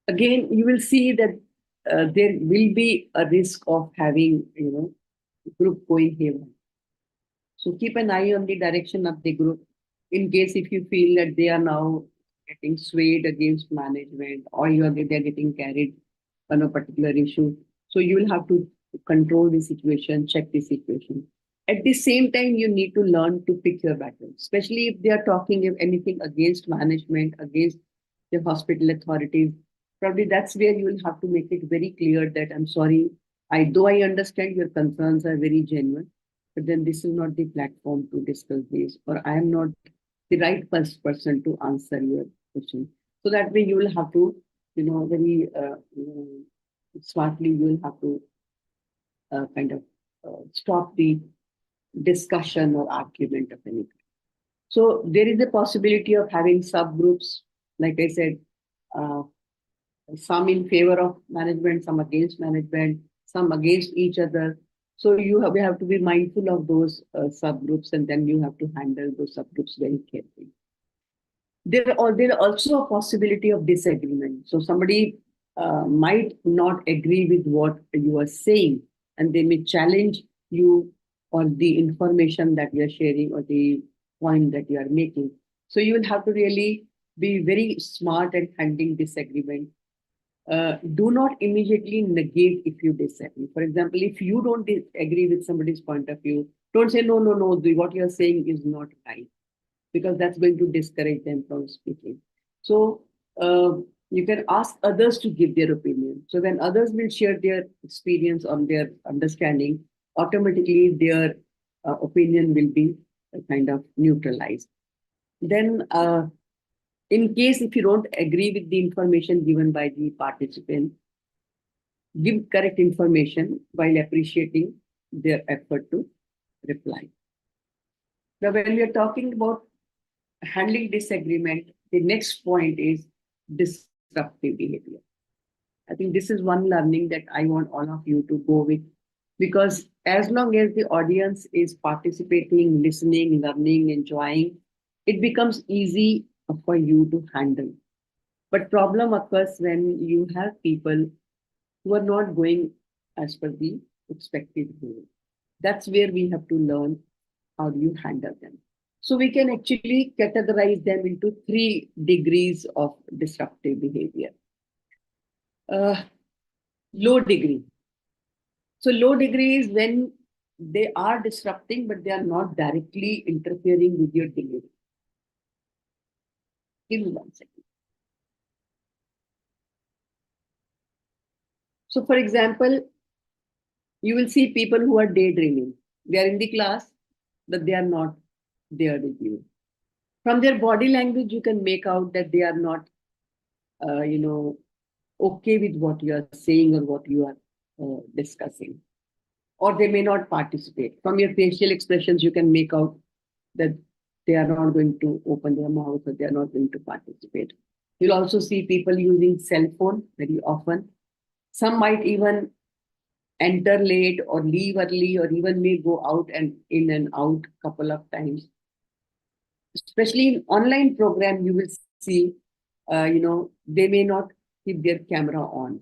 Again, you will see that there will be a risk of having, group going haywire. So keep an eye on the direction of the group in case if you feel that they are now getting swayed against management, or they're getting carried on a particular issue. So you will have to control the situation, check the situation. At the same time, you need to learn to pick your battles, especially if they are talking anything against management, against the hospital authorities. Probably that's where you will have to make it very clear that I'm sorry, though I understand your concerns are very genuine, but then this is not the platform to discuss this, or I am not the right person to answer your question. So that way you will have to, very smartly, you will have to kind of stop the discussion or argument of any kind. So there is a possibility of having subgroups, like I said, some in favor of management, some against management, some against each other. So we have to be mindful of those subgroups, and then you have to handle those subgroups very carefully. There also a possibility of disagreement. So somebody might not agree with what you are saying, and they may challenge you or the information that you are sharing or the point that you are making. So you will have to really be very smart at handling disagreement. Do not immediately negate if you disagree. For example, if you don't agree with somebody's point of view, don't say, no, no, no, what you're saying is not right, because that's going to discourage them from speaking. So you can ask others to give their opinion. So when others will share their experience on their understanding, automatically their opinion will be kind of neutralized. Then in case if you don't agree with the information given by the participant, give correct information while appreciating their effort to reply. Now, when we are talking about handling disagreement, the next point is disruptive behavior. I think this is one learning that I want all of you to go with, because as long as the audience is participating, listening, learning, enjoying, it becomes easy for you to handle. But problem occurs when you have people who are not going as per the expected way. That's where we have to learn how do you handle them. So we can actually categorize them into 3 degrees of disruptive behavior. Low degree. So low degree is when they are disrupting, but they are not directly interfering with your delivery. Give me 1 second. So for example, you will see people who are daydreaming. They are in the class, but they are not there with you. From their body language, you can make out that they are not, okay with what you are saying or what you are discussing. Or they may not participate. From your facial expressions, you can make out that they are not going to open their mouth or they are not going to participate. You'll also see people using cell phone very often. Some might even enter late or leave early, or even may go out and in and out couple of times. Especially in online program, you will see, they may not keep their camera on.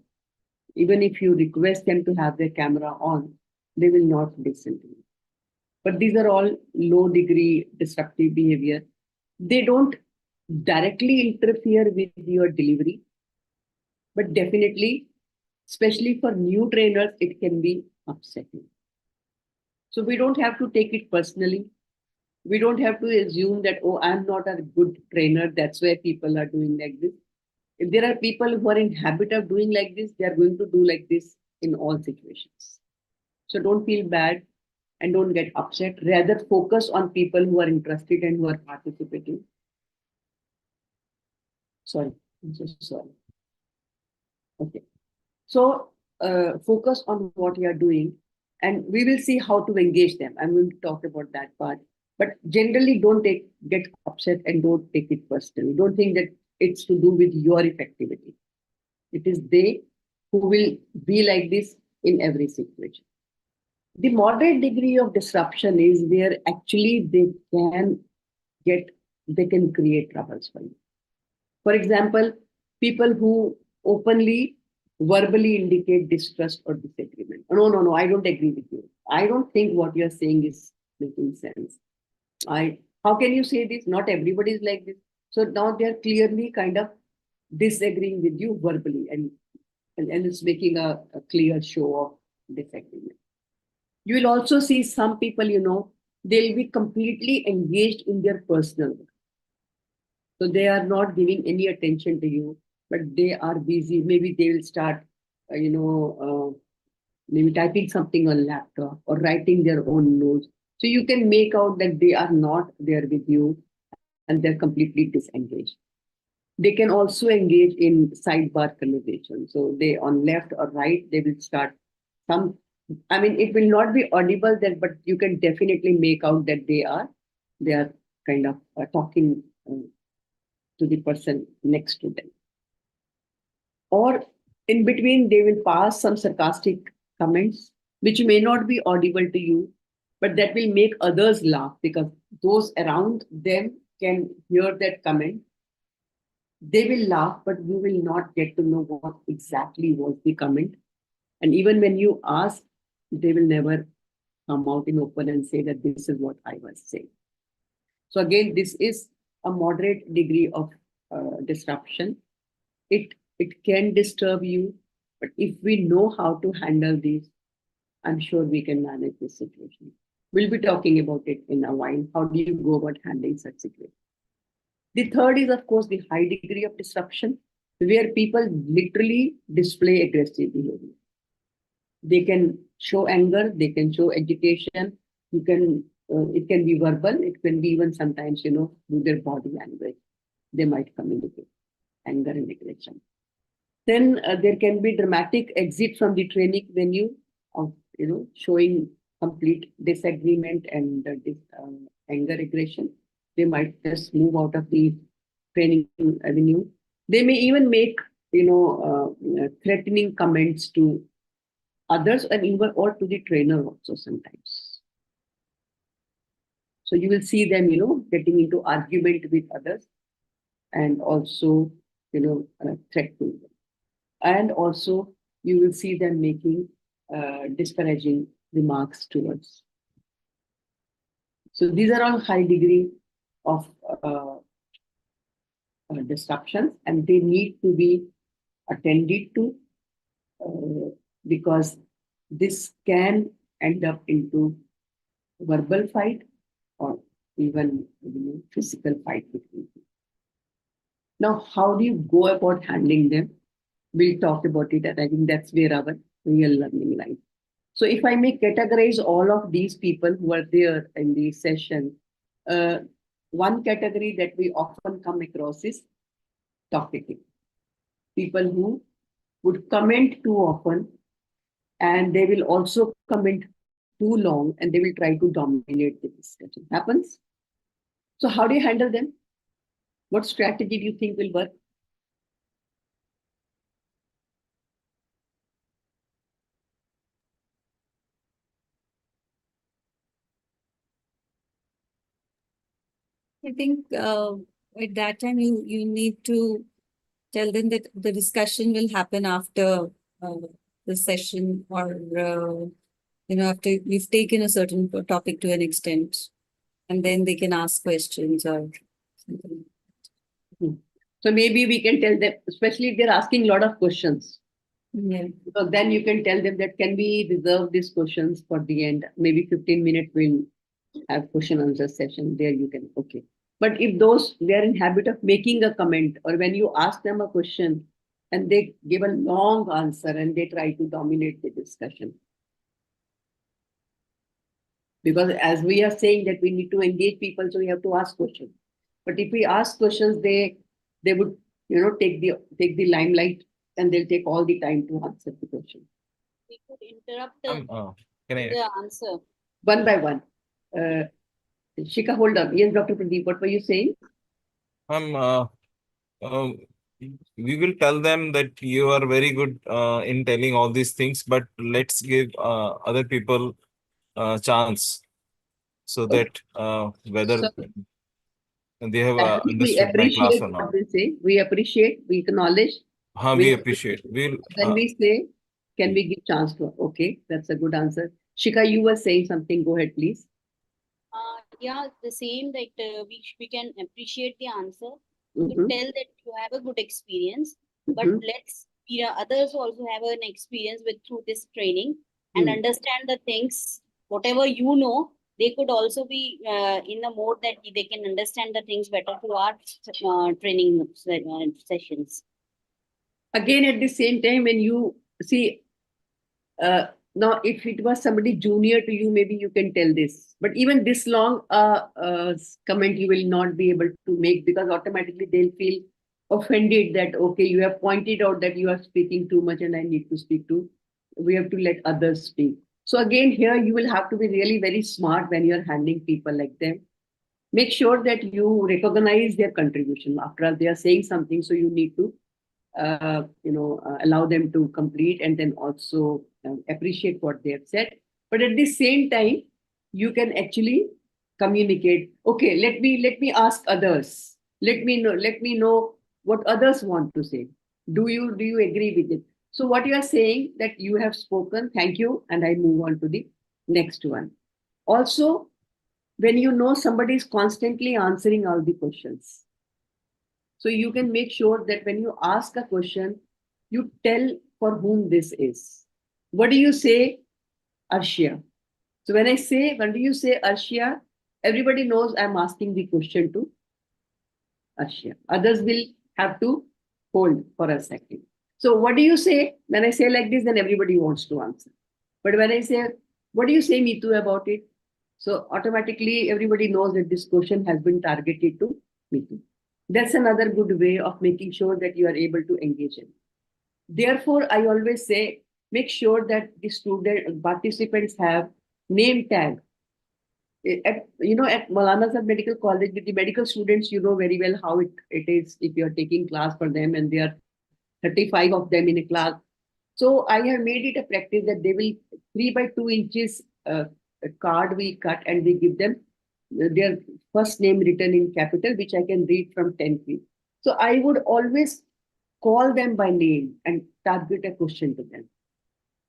Even if you request them to have their camera on, they will not listen to you. But these are all low degree disruptive behavior. They don't directly interfere with your delivery, but definitely, especially for new trainers, it can be upsetting. So we don't have to take it personally. We don't have to assume that, oh, I'm not a good trainer, that's why people are doing like this. If there are people who are in habit of doing like this, they are going to do like this in all situations. So don't feel bad and don't get upset. Rather focus on people who are interested and who are participating. Sorry, I'm so sorry. Okay. So focus on what you are doing, and we will see how to engage them. I'm going to talk about that part. But generally, don't get upset and don't take it personally. Don't think that it's to do with your effectivity. It is they who will be like this in every situation. The moderate degree of disruption is where actually they can create troubles for you. For example, people who openly, verbally indicate distrust or disagreement. No, no, no, I don't agree with you. I don't think what you're saying is making sense. How can you say this? Not everybody is like this. So now they're clearly kind of disagreeing with you verbally, and it's making a clear show of disagreement. You will also see some people, they'll be completely engaged in their personal work. So they are not giving any attention to you, but they are busy. Maybe they will start, maybe typing something on laptop or writing their own notes. So you can make out that they are not there with you and they're completely disengaged. They can also engage in sidebar conversation. So they on left or right, they will start it will not be audible there, but you can definitely make out that they are kind of talking to the person next to them. Or in between, they will pass some sarcastic comments, which may not be audible to you, but that will make others laugh because those around them can hear that comment They will laugh, but you will not get to know what exactly was the comment. And even when you ask, they will never come out in open and say that this is what I was saying. So again, this is a moderate degree of disruption. It can disturb you, but if we know how to handle these, I'm sure we can manage this situation. We'll be talking about it in a while. How do you go about handling such situations? The third is, of course, the high degree of disruption, where people literally display aggressive behavior. They can show anger, they can show agitation. You can, it can be verbal, it can be even sometimes, through their body language. They might communicate anger and aggression. Then there can be dramatic exit from the training venue of, showing complete disagreement and anger, aggression. They might just move out of the training avenue. They may even make, threatening comments to others and even or to the trainer also sometimes. So you will see them, getting into argument with others and also, threatening them. And also you will see them making disparaging remarks towards. So these are all high degree of disruptions, and they need to be attended to because this can end up into verbal fight or even physical fight between people. Now, how do you go about handling them? We'll talk about it, and I think that's where our real learning lies. So if I may categorize all of these people who are there in the session, one category that we often come across is talkative. People who would comment too often, and they will also comment too long, and they will try to dominate the discussion. Happens? So how do you handle them? What strategy do you think will work? I think at that time you need to tell them that the discussion will happen after the session or after we've taken a certain topic to an extent, and then they can ask questions or something. So maybe we can tell them, especially if they're asking a lot of questions. Yeah. So then you can tell them that can we reserve these questions for the end? Maybe 15 minutes we'll have question answer session. There you can, okay. But if they're in habit of making a comment, or when you ask them a question and they give a long answer and they try to dominate the discussion. Because as we are saying that we need to engage people, so we have to ask questions. But if we ask questions, they would, take the limelight, and they'll take all the time to answer the question. We could interrupt Can I? the answer. One by one. Shika, hold on. Yes, Dr. Pradeep, what were you saying? We will tell them that you are very good in telling all these things, but let's give other people a chance so that whether So, they have I think we understood my class appreciate or not. what they say. We appreciate, we acknowledge. We appreciate. Then we say, can we give chance to? Okay, that's a good answer. Shika, you were saying something. Go ahead, please. Yeah, the same that we can appreciate the answer to Mhm, tell that you have a good experience, but mhm, let's others also have an experience through this training and mm. understand the things. Whatever you know, they could also be in the mode that they can understand the things better through our training sessions. Again, at the same time, when you see, now if it was somebody junior to you, maybe you can tell this. But even this long comment, you will not be able to make, because automatically they'll feel offended that, okay, you have pointed out that you are speaking too much and I need to speak too. We have to let others speak. So again, here you will have to be really very smart when you're handling people like them. Make sure that you recognize their contribution. After all, they are saying something, so you need to allow them to complete, and then also appreciate what they have said. But at the same time, you can actually communicate. Okay, let me ask others. Let me know what others want to say. Do you agree with it? So what you are saying that you have spoken, thank you, and I move on to the next one. Also, when you know somebody is constantly answering all the questions, so you can make sure that when you ask a question, you tell for whom this is. What do you say, Arshia? So when do you say Arshia, everybody knows I'm asking the question to Arshia. Others will have to hold for a second. So what do you say? When I say like this, then everybody wants to answer. But when I say, what do you say, Mitu, about it? So automatically everybody knows that this question has been targeted to Mitu. That's another good way of making sure that you are able to engage in. Therefore, I always say, make sure that the student participants have name tag. At Maulana Sahib Medical College with the medical students, you know very well how it is if you're taking class for them and there are 35 of them in a class. So I have made it a practice that they will 3 by 2 inches a card we cut and we give them their first name written in capital, which I can read from 10 feet. So I would always call them by name and target a question to them.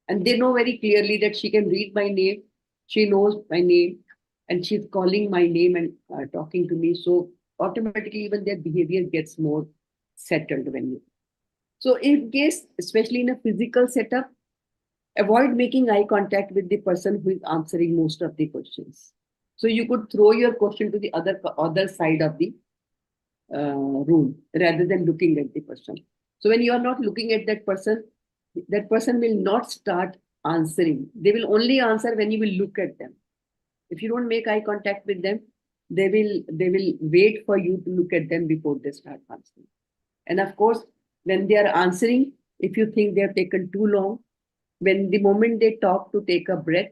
And they know very clearly that she can read my name, she knows my name, and she's calling my name and talking to me. So automatically, even their behavior gets more settled when you. So, in case, especially in a physical setup, avoid making eye contact with the person who is answering most of the questions. So, you could throw your question to the other side of the room rather than looking at the person. So, when you are not looking at that person will not start answering. They will only answer when you will look at them. If you don't make eye contact with them, they will wait for you to look at them before they start answering. And of course, when they are answering, if you think they have taken too long, when the moment they talk to take a breath,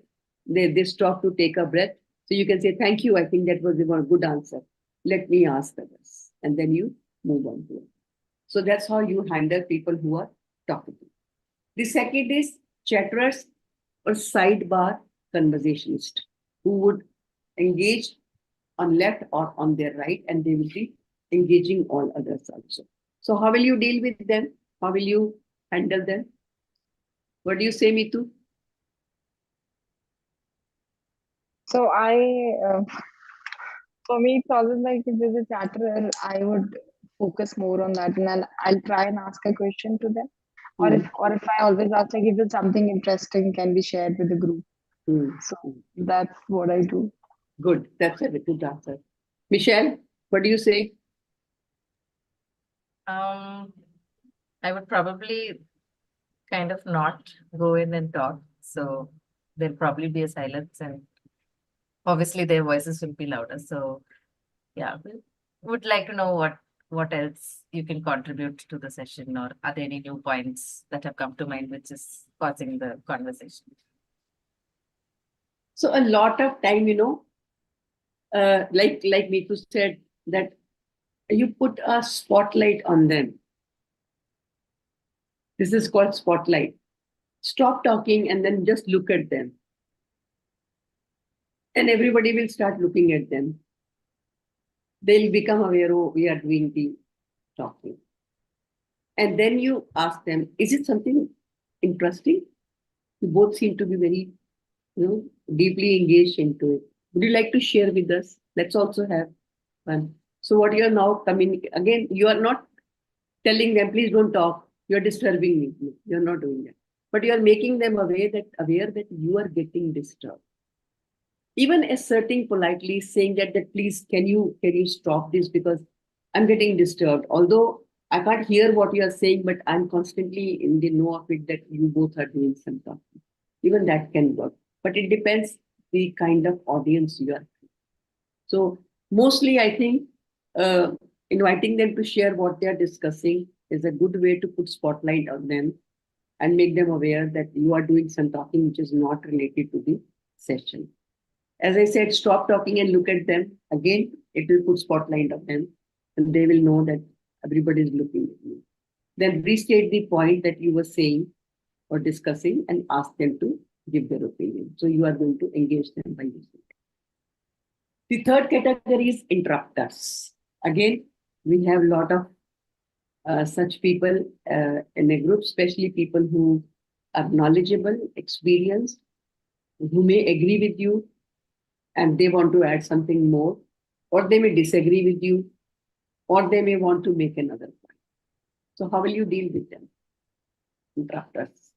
they stop to take a breath. So you can say, thank you, I think that was a good answer. Let me ask others. And then you move on to it. So that's how you handle people who are talkative. The second is chatterers or sidebar conversationalists who would engage on left or on their right, and they will be engaging all others also. So how will you deal with them? How will you handle them? What do you say, Mitu? So for me, it's always like if there's a chatterer, I would focus more on that, and I'll try and ask a question to them. Or if I always ask like if there's something interesting can be shared with the group. So that's what I do. Good. That's a good answer. Michelle, what do you say? I would probably kind of not go in and talk. So there'll probably be a silence, and obviously their voices will be louder. So yeah, we would like to know what else you can contribute to the session, or are there any new points that have come to mind which is causing the conversation? So a lot of time, like Mitu said, that you put a spotlight on them. This is called spotlight. Stop talking and then just look at them. And everybody will start looking at them. They'll become aware, oh, we are doing the talking. And then you ask them, is it something interesting? You both seem to be very, deeply engaged into it. Would you like to share with us? Let's also have fun. So what you are now communicating, again, you are not telling them, please don't talk. You're disturbing me. You're not doing that. But you are making them aware that you are getting disturbed. Even asserting politely, saying that please, can you stop this because I'm getting disturbed. Although I can't hear what you are saying, but I'm constantly in the know of it that you both are doing some talking. Even that can work. But it depends the kind of audience you are. So mostly I think inviting them to share what they are discussing is a good way to put spotlight on them and make them aware that you are doing some talking which is not related to the session. As I said, stop talking and look at them. Again, it will put spotlight on them and they will know that everybody is looking at you. Then restate the point that you were saying or discussing and ask them to give their opinion. So you are going to engage them by using it. The third category is interrupters. Again, we have a lot of such people in a group, especially people who are knowledgeable, experienced, who may agree with you and they want to add something more, or they may disagree with you, or they may want to make another point. So how will you deal with them? Interrupters.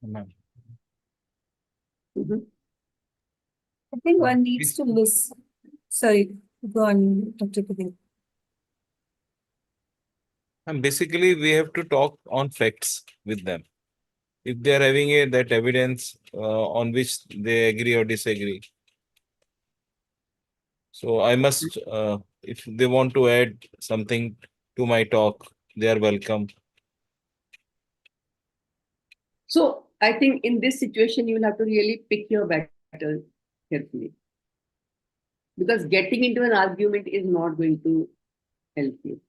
Ma'am. Mhm. I think one needs to listen. Sorry, go on, Dr. Pradeep. And basically, we have to talk on facts with them. If they are having that evidence on which they agree or disagree. So I must, if they want to add something to my talk, they are welcome. So I think in this situation, you will have to really pick your battle carefully. Because getting into an argument is not going to help you.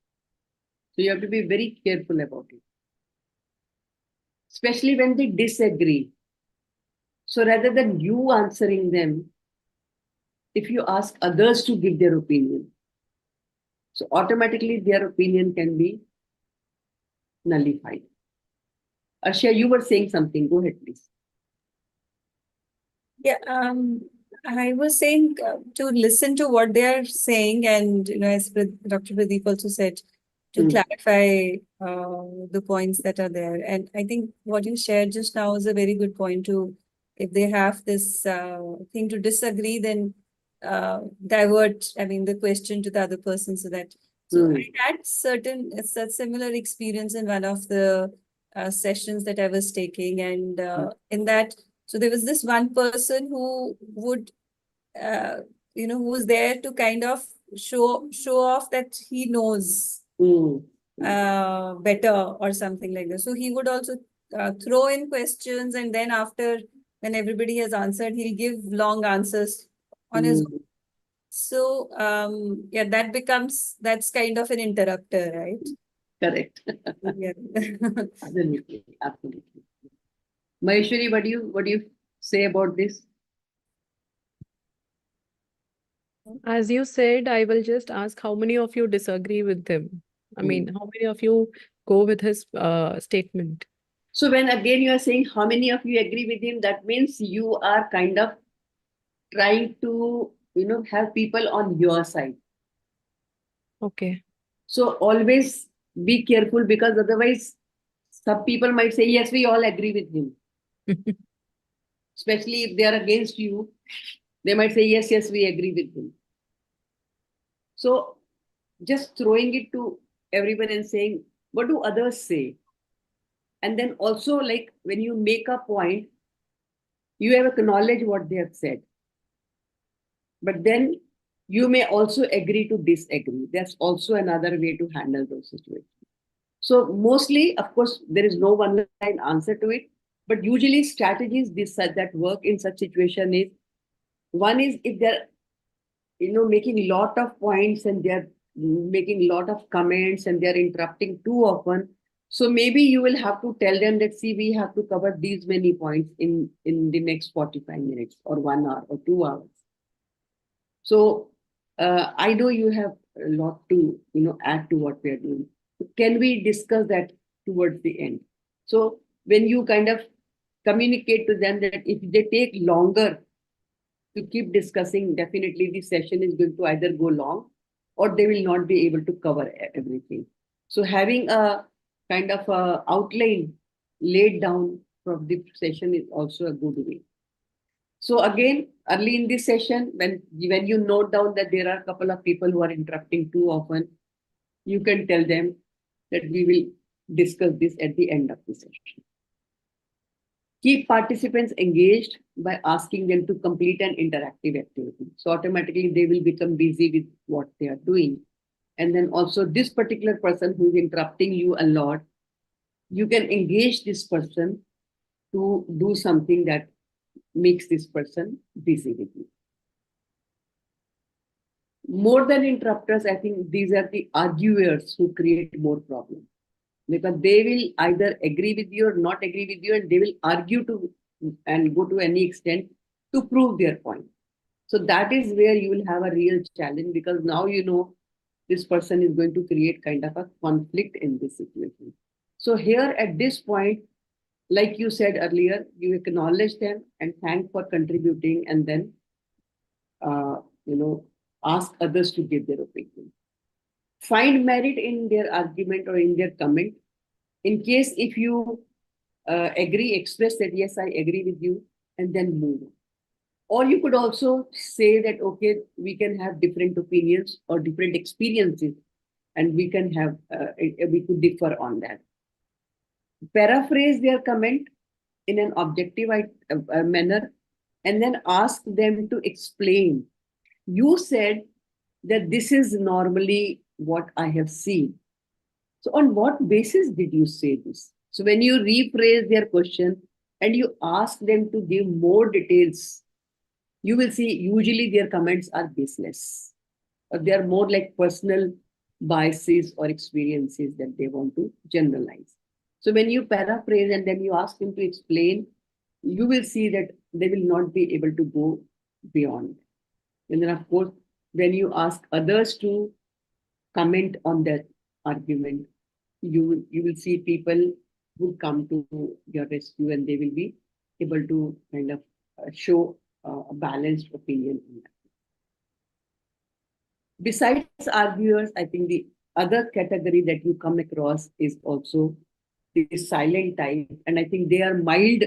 So you have to be very careful about it. Especially when they disagree. So rather than you answering them, if you ask others to give their opinion, so automatically their opinion can be nullified. Arshia, you were saying something. Go ahead, please. Yeah, I was saying to listen to what they are saying, and as Dr. Pradeep also said, to clarify the points that are there. And I think what you shared just now is a very good point to, if they have this thing to disagree, then divert, the question to the other person so that. So I had it's a similar experience in one of the sessions that I was taking, and in that. So there was this one person who would, who was there to kind of show off that he knows better or something like that. So he would also throw in questions, and then after, when everybody has answered, he'll give long answers on his own. So yeah, that's kind of an interrupter, right? Correct. Yeah. Absolutely. Absolutely. Maheshwari, what do you say about this? As you said, I will just ask how many of you disagree with him? I mean, how many of you go with his statement? So when again you are saying how many of you agree with him, that means you are kind of trying to, have people on your side. Okay. So always be careful, because otherwise some people might say, yes, we all agree with him. Especially if they are against you, they might say, yes, we agree with him. So just throwing it to everyone and saying, what do others say? And then also, like, when you make a point, you have acknowledged what they have said. But then you may also agree to disagree. That's also another way to handle those situations. So mostly, of course, there is no one line answer to it. But usually strategies that work in such situation is, one is if they're making a lot of points and they're making a lot of comments and they're interrupting too often. So maybe you will have to tell them that, see, we have to cover these many points in the next 45 minutes or 1 hour or 2 hours. So I know you have a lot to add to what we are doing. Can we discuss that towards the end? So when you kind of communicate to them that if they take longer to keep discussing, definitely the session is going to either go long or they will not be able to cover everything. So having a kind of a outline laid down from the session is also a good way. So again, early in this session, when you note down that there are a couple of people who are interrupting too often, you can tell them that we will discuss this at the end of the session. Keep participants engaged by asking them to complete an interactive activity. So automatically they will become busy with what they are doing. And then also this particular person who is interrupting you a lot, you can engage this person to do something that makes this person busy with you. More than interrupters, I think these are the arguers who create more problems. because they will either agree with you or not agree with you, and they will argue to and go to any extent to prove their point. So that is where you will have a real challenge, because now you know this person is going to create kind of a conflict in this situation. So here at this point, like you said earlier, you acknowledge them and thank for contributing, and then uh, you know ask others to give their opinion. Find merit in their argument or in their comment. In case if you agree, express that yes, I agree with you, and then move on. Or you could also say that okay, we can have different opinions or different experiences, and we can have we could differ on that. Paraphrase their comment in an objective manner, and then ask them to explain. You said that this is normally what I have seen. So, on what basis did you say this? So, when you rephrase their question and you ask them to give more details, you will see usually their comments are baseless, or they are more like personal biases or experiences that they want to generalize. So, when you paraphrase and then you ask them to explain, you will see that they will not be able to go beyond. And then, of course, when you ask others to comment on that argument, you will see people who come to your rescue, and they will be able to kind of show a balanced opinion on that. Besides arguers, I think the other category that you come across is also the silent type, and I think they are mild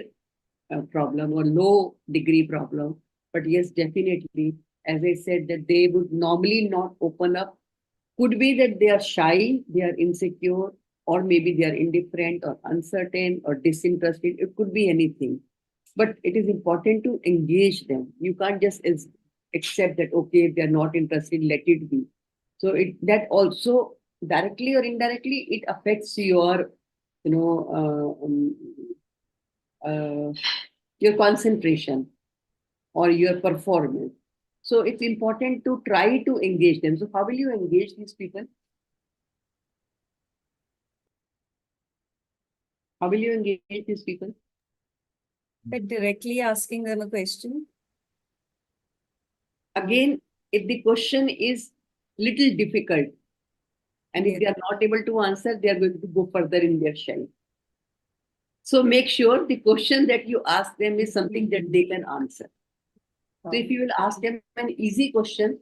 problem or low degree problem. But yes, definitely, as I said, that they would normally not open up. Could be that they are shy, they are insecure, or maybe they are indifferent or uncertain or disinterested. It could be anything. But it is important to engage them. You can't just accept that, okay, if they're not interested, let it be. So that also directly or indirectly, it affects your, you know, your concentration or your performance. So it's important to try to engage them. So how will you engage these people? How will you engage these people? By directly asking them a question. Again, if the question is little difficult, and if they are not able to answer, they are going to go further in their shell. So make sure the question that you ask them is something that they can answer. So if you will ask them an easy question,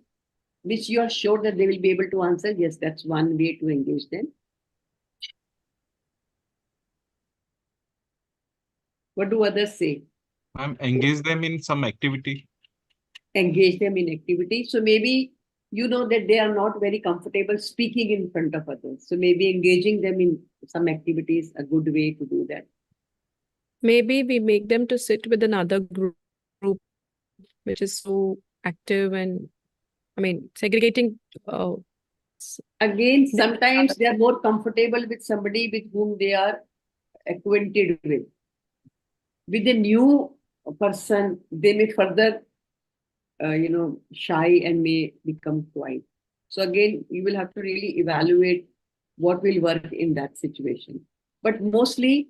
which you are sure that they will be able to answer, yes, that's one way to engage them. What do others say? Engage them in some activity. Engage them in activity. So maybe you know that they are not very comfortable speaking in front of others. So maybe engaging them in some activities a good way to do that. Maybe we make them to sit with another group which is so active and, I mean, segregating. Again, sometimes they are more comfortable with somebody with whom they are acquainted with. With a new person, they may further, shy and may become quiet. So again, you will have to really evaluate what will work in that situation. But mostly,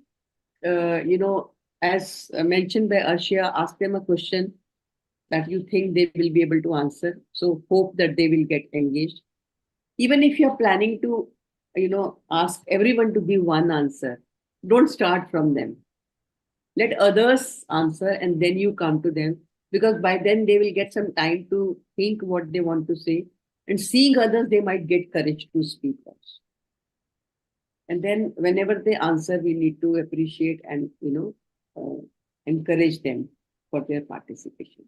as mentioned by Arshia, ask them a question that you think they will be able to answer. So hope that they will get engaged. Even if you're planning to, ask everyone to give one answer, don't start from them. Let others answer and then you come to them, because by then they will get some time to think what they want to say, and seeing others, they might get courage to speak also. And then whenever they answer, we need to appreciate and, encourage them for their participation.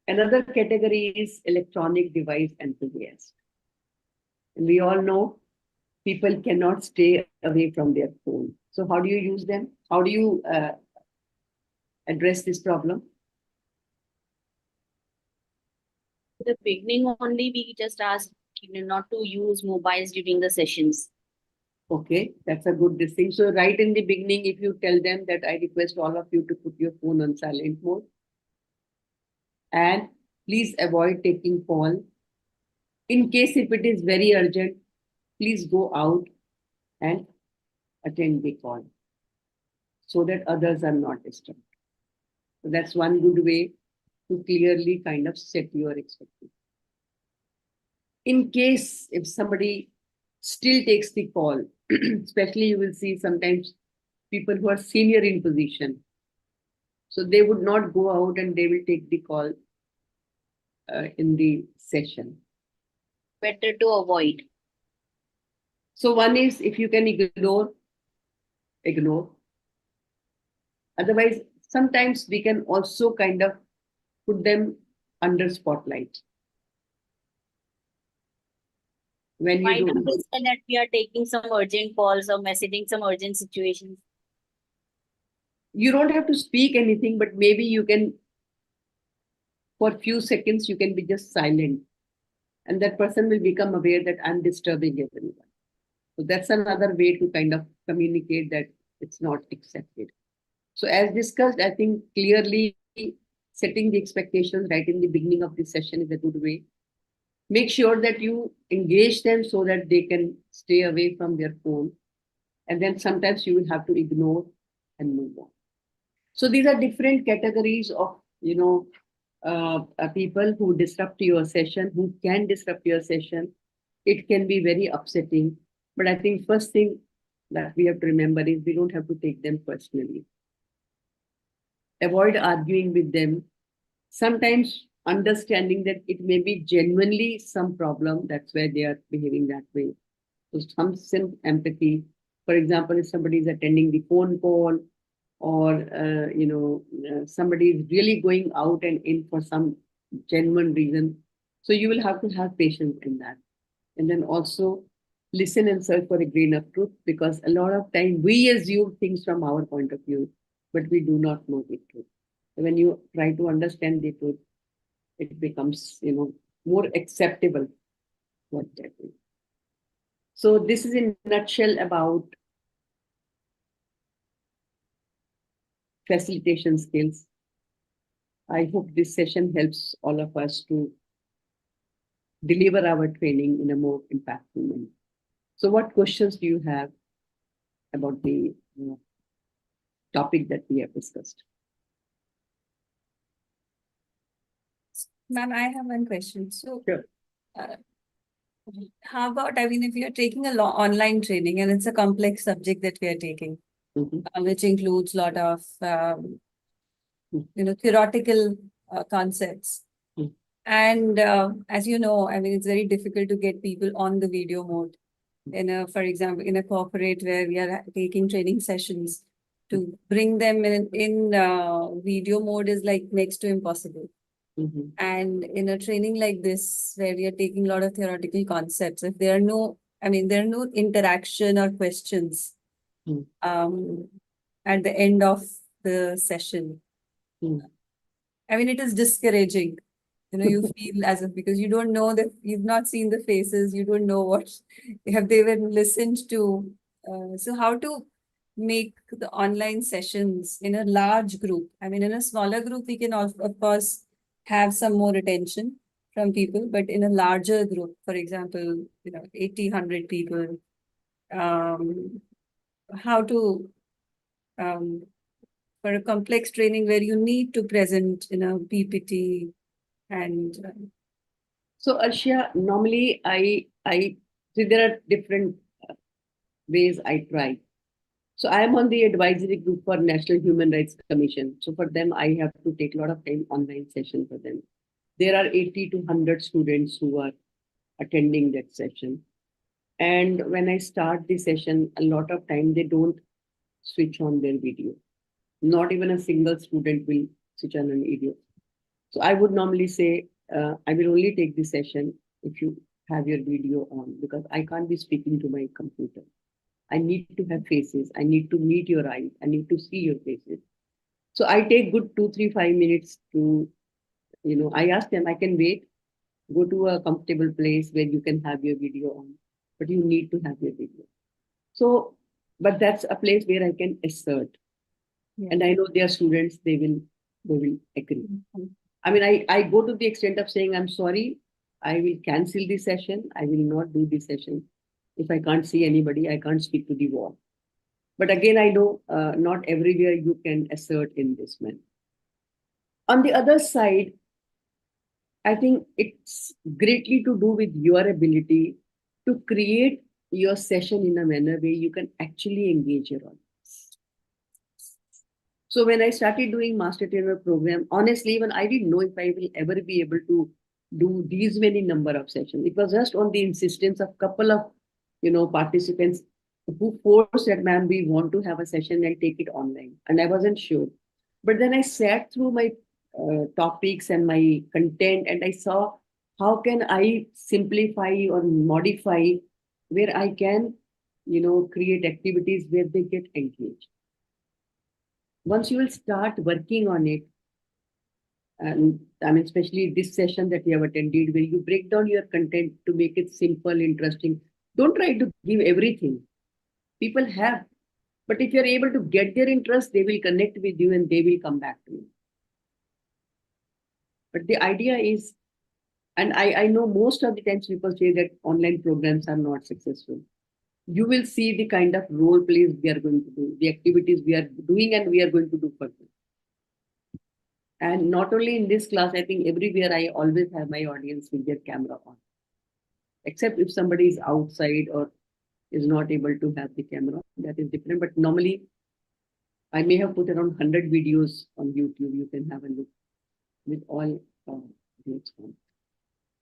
Another category is electronic device enthusiast. And we all know people cannot stay away from their phone. So how do you use them? How do you address this problem? The beginning only, we just asked not to use mobiles during the sessions. Okay, that's a good thing. So right in the beginning, if you tell them that I request all of you to put your phone on silent mode, and please avoid taking call. In case if it is very urgent, please go out and attend the call so that others are not disturbed. So that's one good way to clearly kind of set your expectation. In case if somebody still takes the call, especially you will see sometimes people who are senior in position. So they would not go out and they will take the call in the session. Better to avoid. So one is if you can ignore. Otherwise, sometimes we can also kind of put them under spotlight. When Might you do, understand that we are taking some urgent calls or messaging some urgent situations. you don't have to speak anything, but maybe you can, for a few seconds, you can be just silent. And that person will become aware that I'm disturbing everyone. So that's another way to kind of communicate that it's not accepted. So as discussed, I think clearly setting the expectations right in the beginning of the session is a good way. Make sure that you engage them so that they can stay away from their phone. And then sometimes you will have to ignore and move on. So these are different categories of, people who disrupt your session, who can disrupt your session. It can be very upsetting. But I think first thing that we have to remember is we don't have to take them personally. Avoid arguing with them. Sometimes understanding that it may be genuinely some problem, that's why they are behaving that way. So some empathy. For example, if somebody is attending the phone call, or somebody is really going out and in for some genuine reason, so you will have to have patience in that. And then also listen and search for a grain of truth, because a lot of time we assume things from our point of view, but we do not know the truth. When you try to understand the truth, it becomes more acceptable what they're doing. So this is in a nutshell about facilitation skills. I hope this session helps all of us to deliver our training in a more impactful manner. So what questions do you have about the topic that we have discussed? Ma'am, I have one question. So, Sure. How about, I mean, if you're taking a online training and it's a complex subject that we are taking, which includes a lot of, theoretical concepts. And as you know, I mean, it's very difficult to get people on the video mode. For example, in a corporate where we are taking training sessions, to bring them in video mode is like next to impossible. And in a training like this, where we are taking a lot of theoretical concepts, if there are no interaction or questions at the end of the session, I mean, it is discouraging. You feel as if, because you don't know that, you've not seen the faces, you don't know what have they even listened to. So how to make the online sessions in a large group? I mean, in a smaller group, we can of course have some more attention from people, but in a larger group, for example, 80, 100 people, how to, for a complex training where you need to present in a PPT and. So Arshia, normally I see there are different ways I try. So I am on the advisory group for National Human Rights Commission. So for them, I have to take a lot of time online session for them. There are 80 to 100 students who are attending that session. And when I start the session, a lot of time they don't switch on their video. Not even a single student will switch on an video. So I would normally say, I will only take the session if you have your video on, because I can't be speaking to my computer. I need to have faces. I need to meet your eyes. I need to see your faces. So I take good 2, 3, 5 minutes to, I ask them, I can wait, go to a comfortable place where you can have your video on, but you need to have your video. So, but that's a place where I can assert. Yeah. And I know their students, they will agree. I mean, I go to the extent of saying, I'm sorry, I will cancel the session. I will not do the session. If I can't see anybody, I can't speak to the wall. But again, I know not everywhere you can assert in this manner. On the other side, I think it's greatly to do with your ability to create your session in a manner where you can actually engage your audience. So when I started doing Master Trainer program, honestly, even I didn't know if I will ever be able to do these many number of sessions. It was just on the insistence of couple of participants who forced that, ma'am, we want to have a session and take it online. And I wasn't sure. But then I sat through my topics and my content, and I saw how can I simplify or modify where I can, create activities where they get engaged. Once you will start working on it, and I mean, especially this session that you have attended, where you break down your content to make it simple, interesting. Don't try to give everything. People have, but if you're able to get their interest, they will connect with you and they will come back to you. But the idea is, and I know most of the times people say that online programs are not successful. You will see the kind of role plays we are going to do, the activities we are doing, and we are going to do further. And not only in this class, I think everywhere I always have my audience with their camera on. Except if somebody is outside or is not able to have the camera, that is different. But normally, I may have put around 100 videos on YouTube. You can have a look with all things on.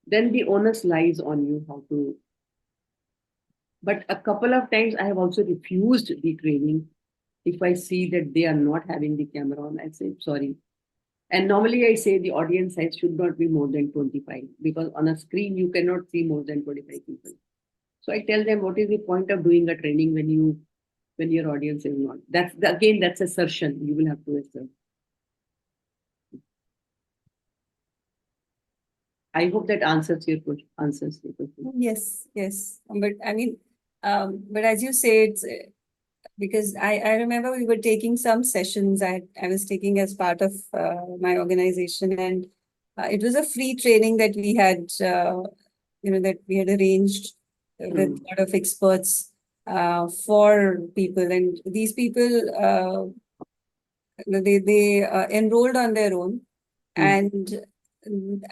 Then the onus lies on you how to. But a couple of times I have also refused the training. If I see that they are not having the camera on, I say, sorry. And normally I say the audience size should not be more than 25, because on a screen you cannot see more than 25 people. So I tell them, what is the point of doing a training when your audience is not? That's assertion. You will have to assert. I hope that answers your question. Yes, yes. But I mean, but as you say, it's because I remember we were taking some sessions I was taking as part of my organization, and it was a free training that we had, that we had arranged with a lot of experts for people, and these people they enrolled on their own, and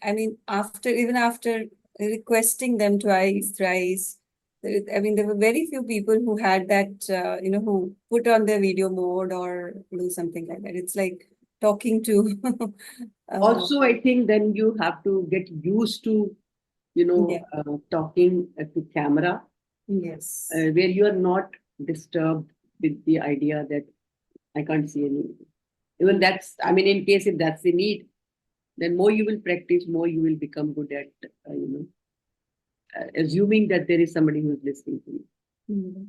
I mean after requesting them twice, thrice. I mean, there were very few people who had that, who put on their video mode or do something like that. It's like talking to. Also, I think then you have to get used to, talking to camera. Yes. Where you are not disturbed with the idea that I can't see anything. Even that's, I mean, in case if that's the need, then more you will practice, more you will become good at, assuming that there is somebody who is listening to you.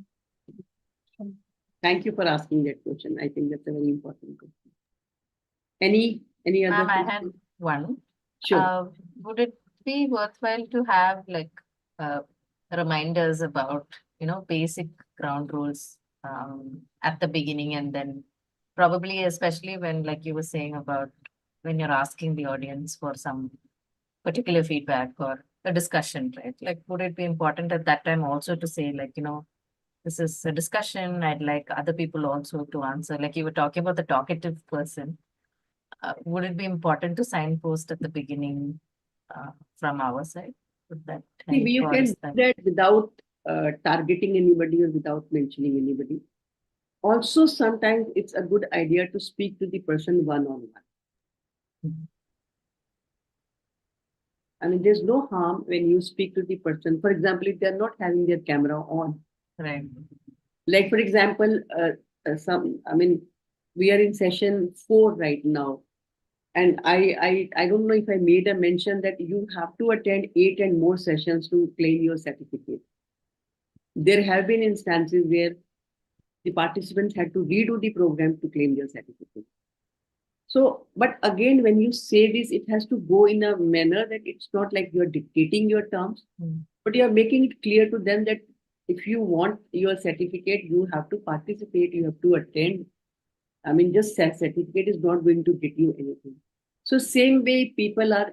Thank you for asking that question. I think that's a very important question. Any other? Ma'am, I had one. Sure. Would it be worthwhile to have like reminders about, basic ground rules at the beginning, and then probably especially when, like you were saying about when you're asking the audience for some particular feedback or a discussion, right? Like, would it be important at that time also to say, like, this is a discussion, I'd like other people also to answer. Like you were talking about the talkative person. Would it be important to signpost at the beginning from our side? Would that help? See, you can do that without targeting anybody or without mentioning anybody. Also, sometimes it's a good idea to speak to the person one-on-one. I mean, there's no harm when you speak to the person. For example, if they're not having their camera on. Right. Like, for example, we are in session 4 right now. And I don't know if I made a mention that you have to attend 8 and more sessions to claim your certificate. There have been instances where the participants had to redo the program to claim their certificate. So, but again, when you say this, it has to go in a manner that it's not like you're dictating your terms, but you're making it clear to them that if you want your certificate, you have to participate, you have to attend. I mean, just certificate is not going to get you anything. So same way people are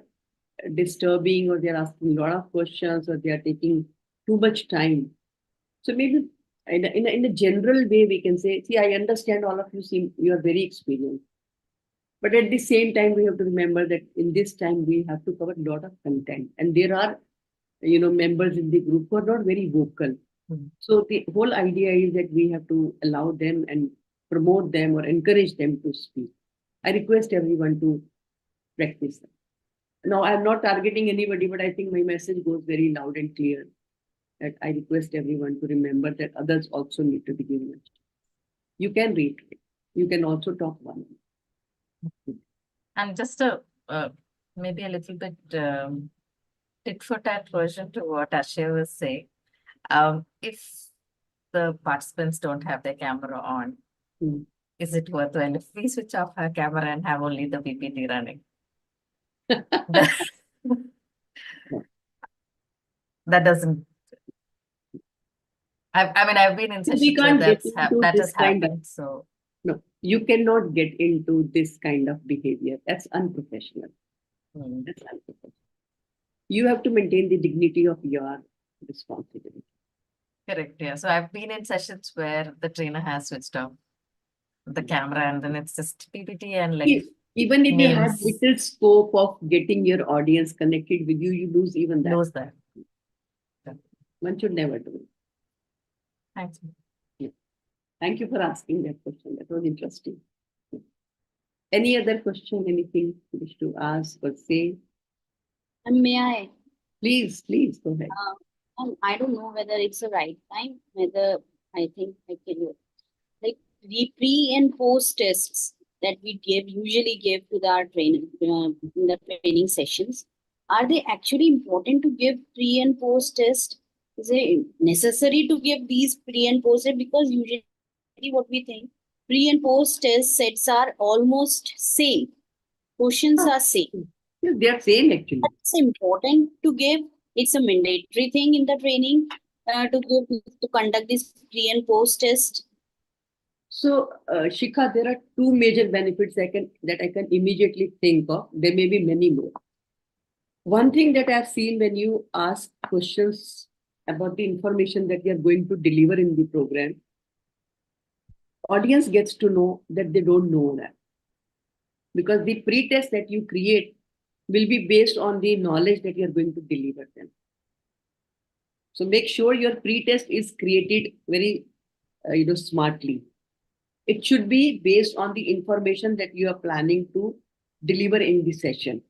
disturbing, or they're asking a lot of questions, or they are taking too much time. So maybe in a general way, we can say, see, I understand all of you seem, you are very experienced. But at the same time, we have to remember that in this time, we have to cover a lot of content. And there are, members in the group who are not very vocal. So the whole idea is that we have to allow them and promote them or encourage them to speak. I request everyone to practice that. Now, I'm not targeting anybody, but I think my message goes very loud and clear that I request everyone to remember that others also need to be given a chance. You can read, you can also talk one. And just maybe a little bit tit for tat version to what Ashay was saying. If the participants don't have their camera on, is it worthwhile if we switch off our camera and have only the PPT running? That doesn't. I mean, I've been in sessions We can't where get into that this has kind of. happened. So No, you cannot get into this kind of behavior. That's unprofessional. That's unprofessional. You have to maintain the dignity of your responsibility. correct, yeah. So I've been in sessions where the trainer has switched off the camera and then it's just PPT and like Even if you have names. little scope of getting your audience connected with you, you lose even that. Lose that. One should never do it. Thanks. Thank you for asking that question. That was interesting. Any other question, anything you wish to ask or say? And may I? Please go ahead. I don't know whether it's the right time, whether I think I can do it. Like the pre and post tests that we usually give to our training in the training sessions, are they actually important to give pre and post test? Is it necessary to give these pre and post test? Because usually what we think, pre and post test sets are almost same. Questions are same. Yes, they are same actually. It's important to give. It's a mandatory thing in the training to conduct this pre and post test. So, Shikha, there are two major benefits that I can immediately think of. There may be many more. One thing that I've seen when you ask questions about the information that you are going to deliver in the program, audience gets to know that they don't know that. Because the pre-test that you create will be based on the knowledge that you're going to deliver them. So make sure your pre-test is created very, smartly. It should be based on the information that you are planning to deliver in the session.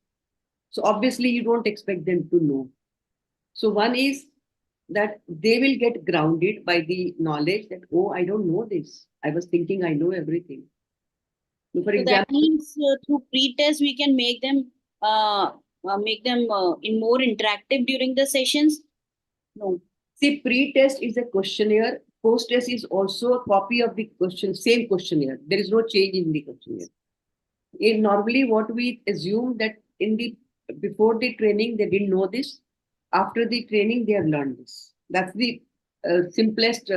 So obviously you don't expect them to know. So one is that they will get grounded by the knowledge that, oh, I don't know this. I was thinking I know everything. So for So example, that means through pre-test we can make them in more interactive during the sessions. No. see, pre-test is a questionnaire. Post-test is also a copy of the question, same questionnaire. There is no change in the questionnaire. Normally, what we assume that before the training they didn't know this. After the training, they have learned this. That's the simplest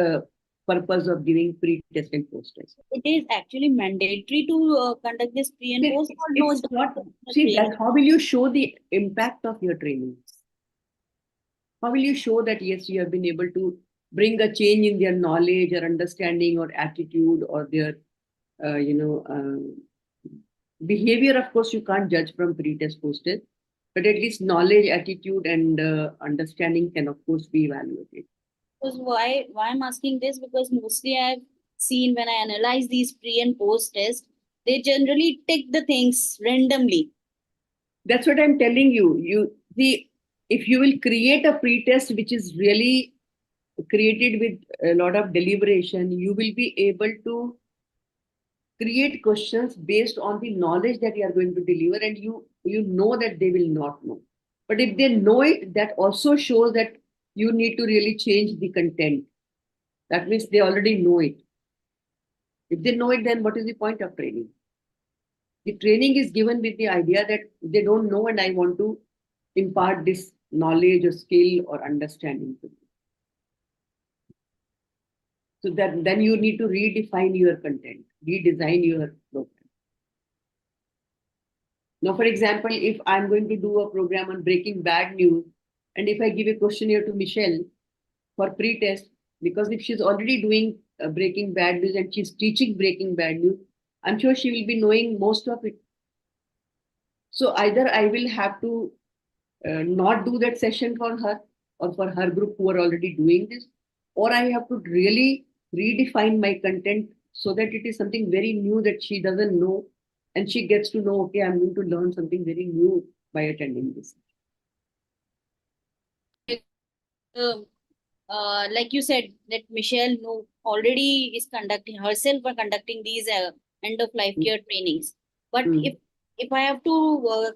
purpose of giving pre-test and post-test. It is actually mandatory to conduct this pre and post. It's not. See, that's how will you show the impact of your training? How will you show that, yes, you have been able to bring a change in their knowledge or understanding or attitude or their, behavior? Of course, you can't judge from pre-test, post-test, but at least knowledge, attitude, and understanding can, of course, be evaluated. Because why I'm asking this? Because mostly I've seen when I analyze these pre and post tests, they generally tick the things randomly. That's what I'm telling you. If you will create a pre-test which is really created with a lot of deliberation, you will be able to create questions based on the knowledge that you are going to deliver, and you know that they will not know. But if they know it, that also shows that you need to really change the content. That means they already know it. If they know it, then what is the point of training? The training is given with the idea that they don't know and I want to impart this knowledge or skill or understanding to them. So that then you need to redefine your content, redesign your program. Now, for example, if I'm going to do a program on breaking bad news, and if I give a questionnaire to Michelle for pre-test, Because if she's already doing Breaking Bad News and she's teaching Breaking Bad News, I'm sure she will be knowing most of it. So either I will have to not do that session for her or for her group who are already doing this, or I have to really redefine my content so that it is something very new that she doesn't know and she gets to know, okay, I'm going to learn something very new by attending this. Like you said, that Michelle no, already is conducting herself or conducting these end of life care trainings. But Mm. if I have to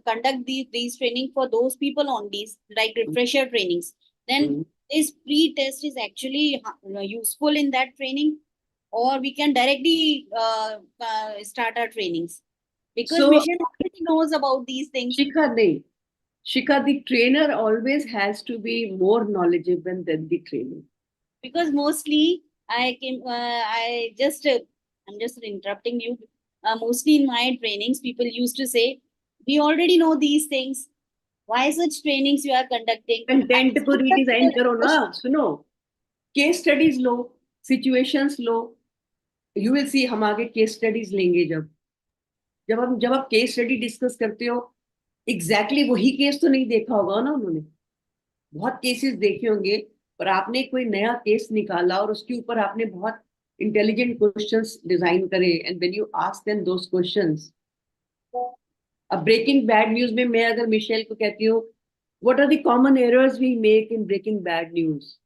conduct these training for those people on these like refresher trainings, then Mm. this pre-test is actually useful in that training, or we can directly start our trainings because So, Michelle already knows about these things. Shikha, the trainer always has to be more knowledgeable than the trainer. Because mostly I'm just interrupting you. Mostly in my trainings, people used to say, "We already know these things. Why such trainings you are conducting?" Content को redesign करो ना, सुनो, case studies low, situations low, you will see हम आगे case studies लेंगे जब आप case study discuss करते हो, एग्जैक्टली वही केस तो नहीं देखा होगा ना उन्होंने, बहुत केसेस देखे होंगे, पर आपने कोई नया केस निकाला और उसके ऊपर आपने बहुत इंटेलिजेंट क्वेश्चंस डिजाइन करे and when you ask them those questions. अब ब्रेकिंग बैड न्यूज में मैं अगर मिशेल को कहती हूँ, what are the common errors we make in breaking bad news?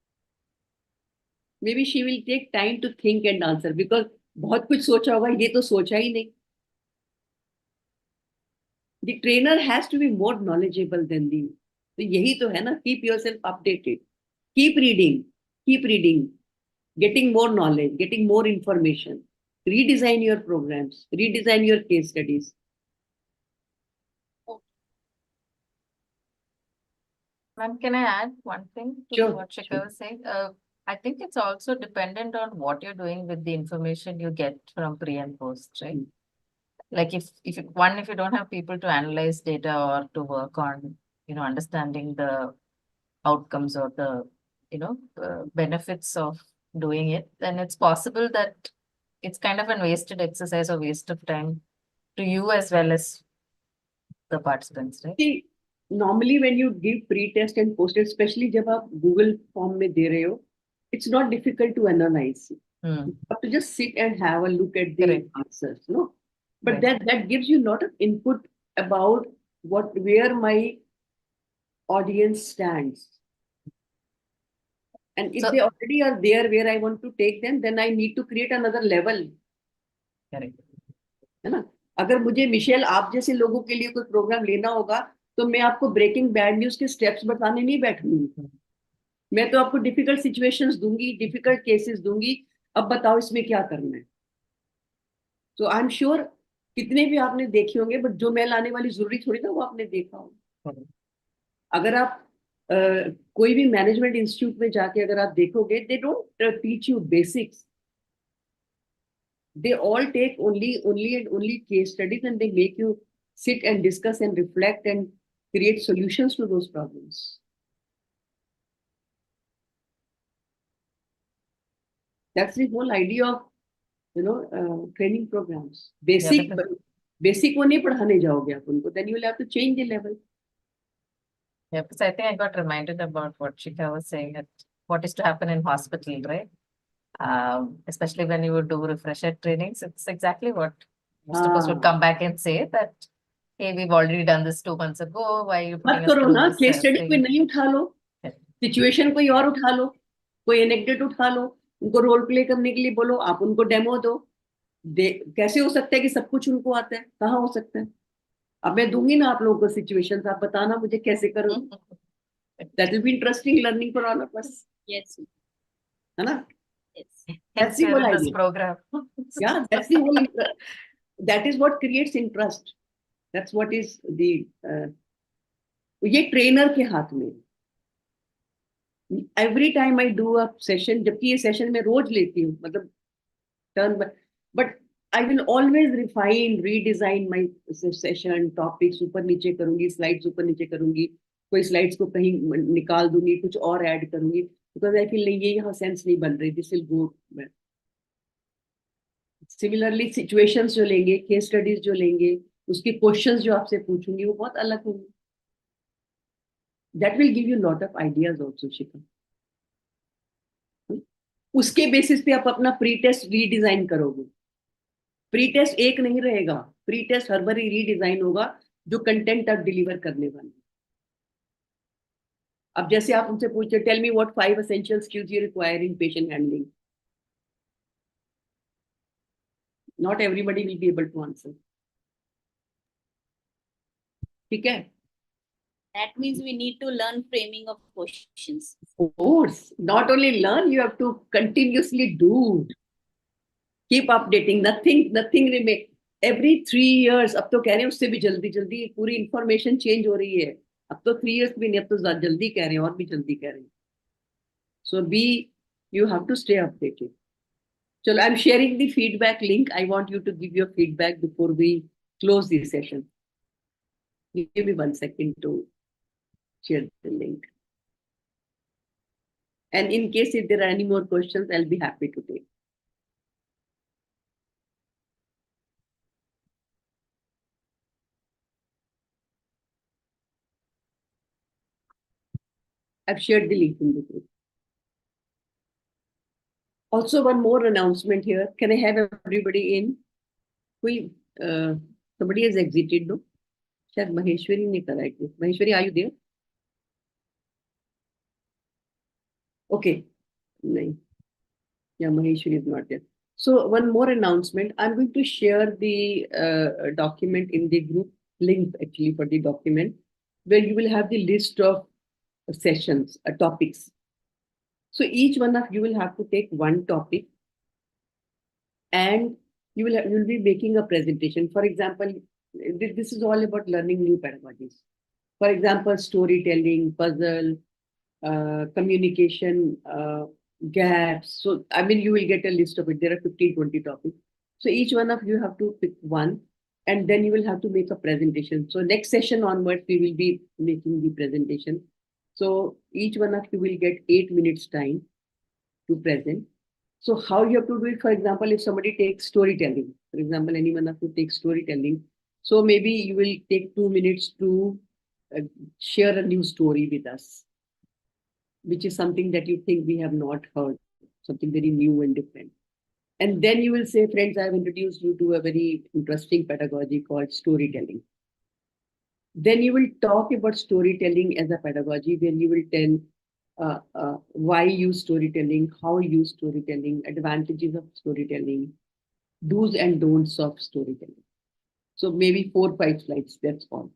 Maybe she will take time to think and answer because बहुत कुछ सोचा होगा, ये तो सोचा ही नहीं. The trainer has to be more knowledgeable than the. तो यही तो है ना, keep yourself updated, keep reading, getting more knowledge, getting more information, redesign your programs, redesign your case studies. Ma'am, can I add one thing to Sure, what Shikha sure. was saying? I think it's also dependent on what you're doing with the information you get from pre and post, right? Mm. Like if you don't have people to analyze data or to work on, understanding the outcomes or the, benefits of doing it, then it's possible that it's kind of a wasted exercise or waste of time to you as well as the participants, right? See, normally when you give pre-test and post-test, especially जब आप Google form में दे रहे हो, it's not difficult to analyze. You have to just sit and have a look at the Correct. answers, no? But Right. that gives you a lot of input about where my audience stands. And if So- they already are there where I want to take them, then I need to create another level. Correct. है ना? अगर मुझे Michel आप जैसे लोगों के लिए कोई प्रोग्राम लेना होगा, तो मैं आपको ब्रेकिंग बैड न्यूज के स्टेप्स बताने नहीं बैठूंगी. मैं तो आपको डिफिकल्ट सिचुएशंस दूंगी, डिफिकल्ट केसेस दूंगी, अब बताओ इसमें क्या करना है. तो आई एम श्योर कितने भी आपने देखे होंगे, बट जो मैं लाने वाली जरूरी थोड़ी ना वो आपने देखा होगा. अगर आप कोई भी मैनेजमेंट इंस्टीट्यूट में जाके अगर आप देखोगे, they don't teach you basics. They all take only case studies and they make you sit and discuss and reflect and create solutions to those problems. That's the whole idea of training programs. Basic वो नहीं पढ़ाने जाओगे आप उनको, then you will have to change the level. Yeah, because I think I got reminded about what Shikha was saying, that what is to happen in hospital, right? Especially when you would do refresher trainings, it's exactly what most of us would come back and say that, hey, we've already done this 2 months ago. Why are you मत putting us करो through ना, this case study कोई thing? नहीं उठा लो, situation कोई और उठा लो, कोई एनेक्डोट उठा लो, उनको रोल प्ले करने के लिए बोलो, आप उनको डेमो दो. कैसे हो सकता है कि सब कुछ उनको आता है? कहाँ हो सकता है? अब मैं दूंगी ना आप लोगों को सिचुएशंस, आप बताना मुझे कैसे करोगे. That will be interesting learning for all of us. Yes. है ना? Yes. That's the whole this idea. program. Yeah, that's the whole. That is what creates interest. That's what is the. ये trainer के हाथ में. Every time I do a session, जबकि ये session मैं रोज लेती हूँ, मतलब turn, but I will always refine, redesign my session, topics ऊपर नीचे करूंगी, slides ऊपर नीचे करूंगी, कोई slides को कहीं निकाल दूंगी, कुछ और ऐड करूंगी. because I feel like ये यहाँ sense नहीं बन रही, this will go well. Similarly, situations जो लेंगे, case studies जो लेंगे, उसके questions जो आपसे पूछूंगी वो बहुत अलग होंगे. That will give you a lot of ideas also, Shikha. उसके बेसिस पे आप अपना प्री टेस्ट रीडिजाइन करोगे. प्री टेस्ट एक नहीं रहेगा, प्री टेस्ट हर बार रीडिजाइन होगा जो कंटेंट आप डिलीवर करने वाले. अब जैसे आप उनसे पूछे, tell me what 5 essential skills you require in patient handling. Not everybody will be able to answer. ठीक है. That means we need to learn framing of questions. Of course, not only learn, you have to continuously do. Keep updating. Nothing remain. Every 3 years, अब तो कह रहे हैं उससे भी जल्दी जल्दी पूरी इंफॉर्मेशन चेंज हो रही है. अब तो 3 years भी नहीं, अब तो जल्दी कह रहे हैं और भी जल्दी कह रहे हैं. So you have to stay updated. So I'm sharing the feedback link. I want you to give your feedback before we close this session. Give me 1 second to share the link. And in case if there are any more questions, I'll be happy to take. I've shared the link in the group. Also, one more announcement here. Can I have everybody in? Somebody has exited, no? शायद महेश्वरी ने करा है. Maheshwari, are you there? Okay. नहीं. Yeah, Maheshwari is not there. So one more announcement. I'm going to share the document in the group link actually for the document where you will have the list of sessions, topics. So each one of you will have to take one topic and you will be making a presentation. For example, this is all about learning new pedagogies. For example, storytelling, puzzle, communication, gaps. So, I mean, you will get a list of it. There are 15, 20 topics. So each one of you have to pick one and then you will have to make a presentation. So next session onwards, we will be making the presentation. So each one of you will get 8 minutes time to present. So how you have to do it, for example, if somebody takes storytelling, for example, anyone of you takes storytelling, so maybe you will take 2 minutes to share a new story with us, which is something that you think we have not heard, something very new and different. And then you will say, friends, I have introduced you to a very interesting pedagogy called storytelling. Then you will talk about storytelling as a pedagogy, where you will tell why use storytelling, how use storytelling, advantages of storytelling, do's and don'ts of storytelling. So maybe 4-5 slides, that's all.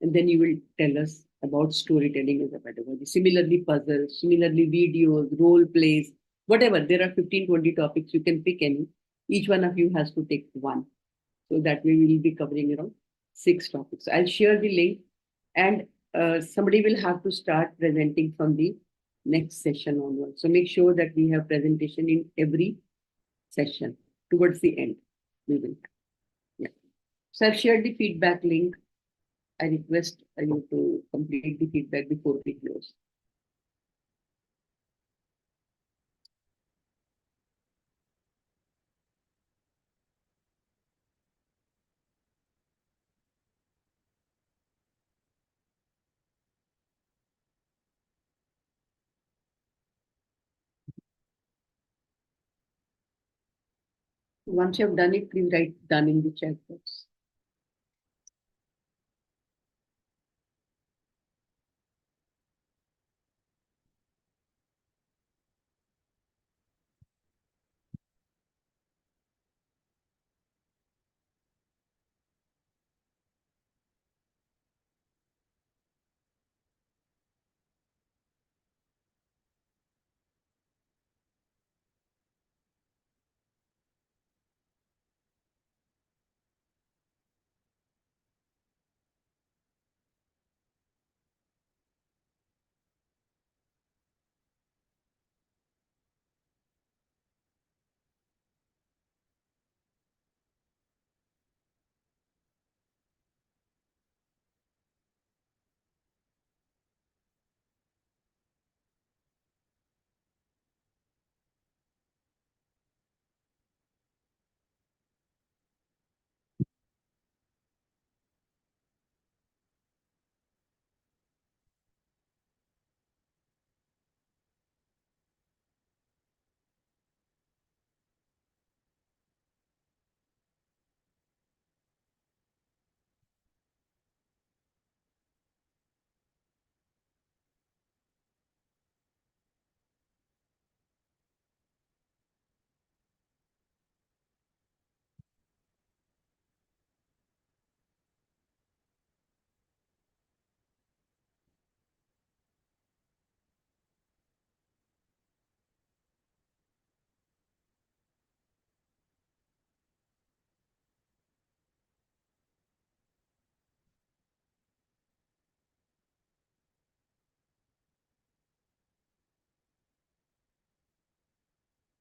And then you will tell us about storytelling as a pedagogy. Similarly, puzzles, similarly, videos, role plays, whatever. There are 15-20 topics. You can pick any. Each one of you has to take one. So that way we will be covering around 6 topics. I'll share the link and somebody will have to start presenting from the next session onwards. So make sure that we have presentation in every session towards the end. We will. Yeah. So I've shared the feedback link. I request you to complete the feedback before we close. Once you have done it, please write done in the chat box.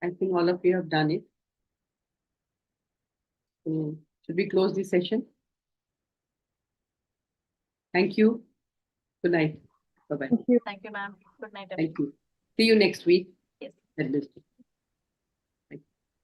I think all of you have done it. So, should we close this session? Thank you. Good night. Bye-bye. Thank you, ma'am. Good night, everyone. Thank you. See you next week. Yes. At least.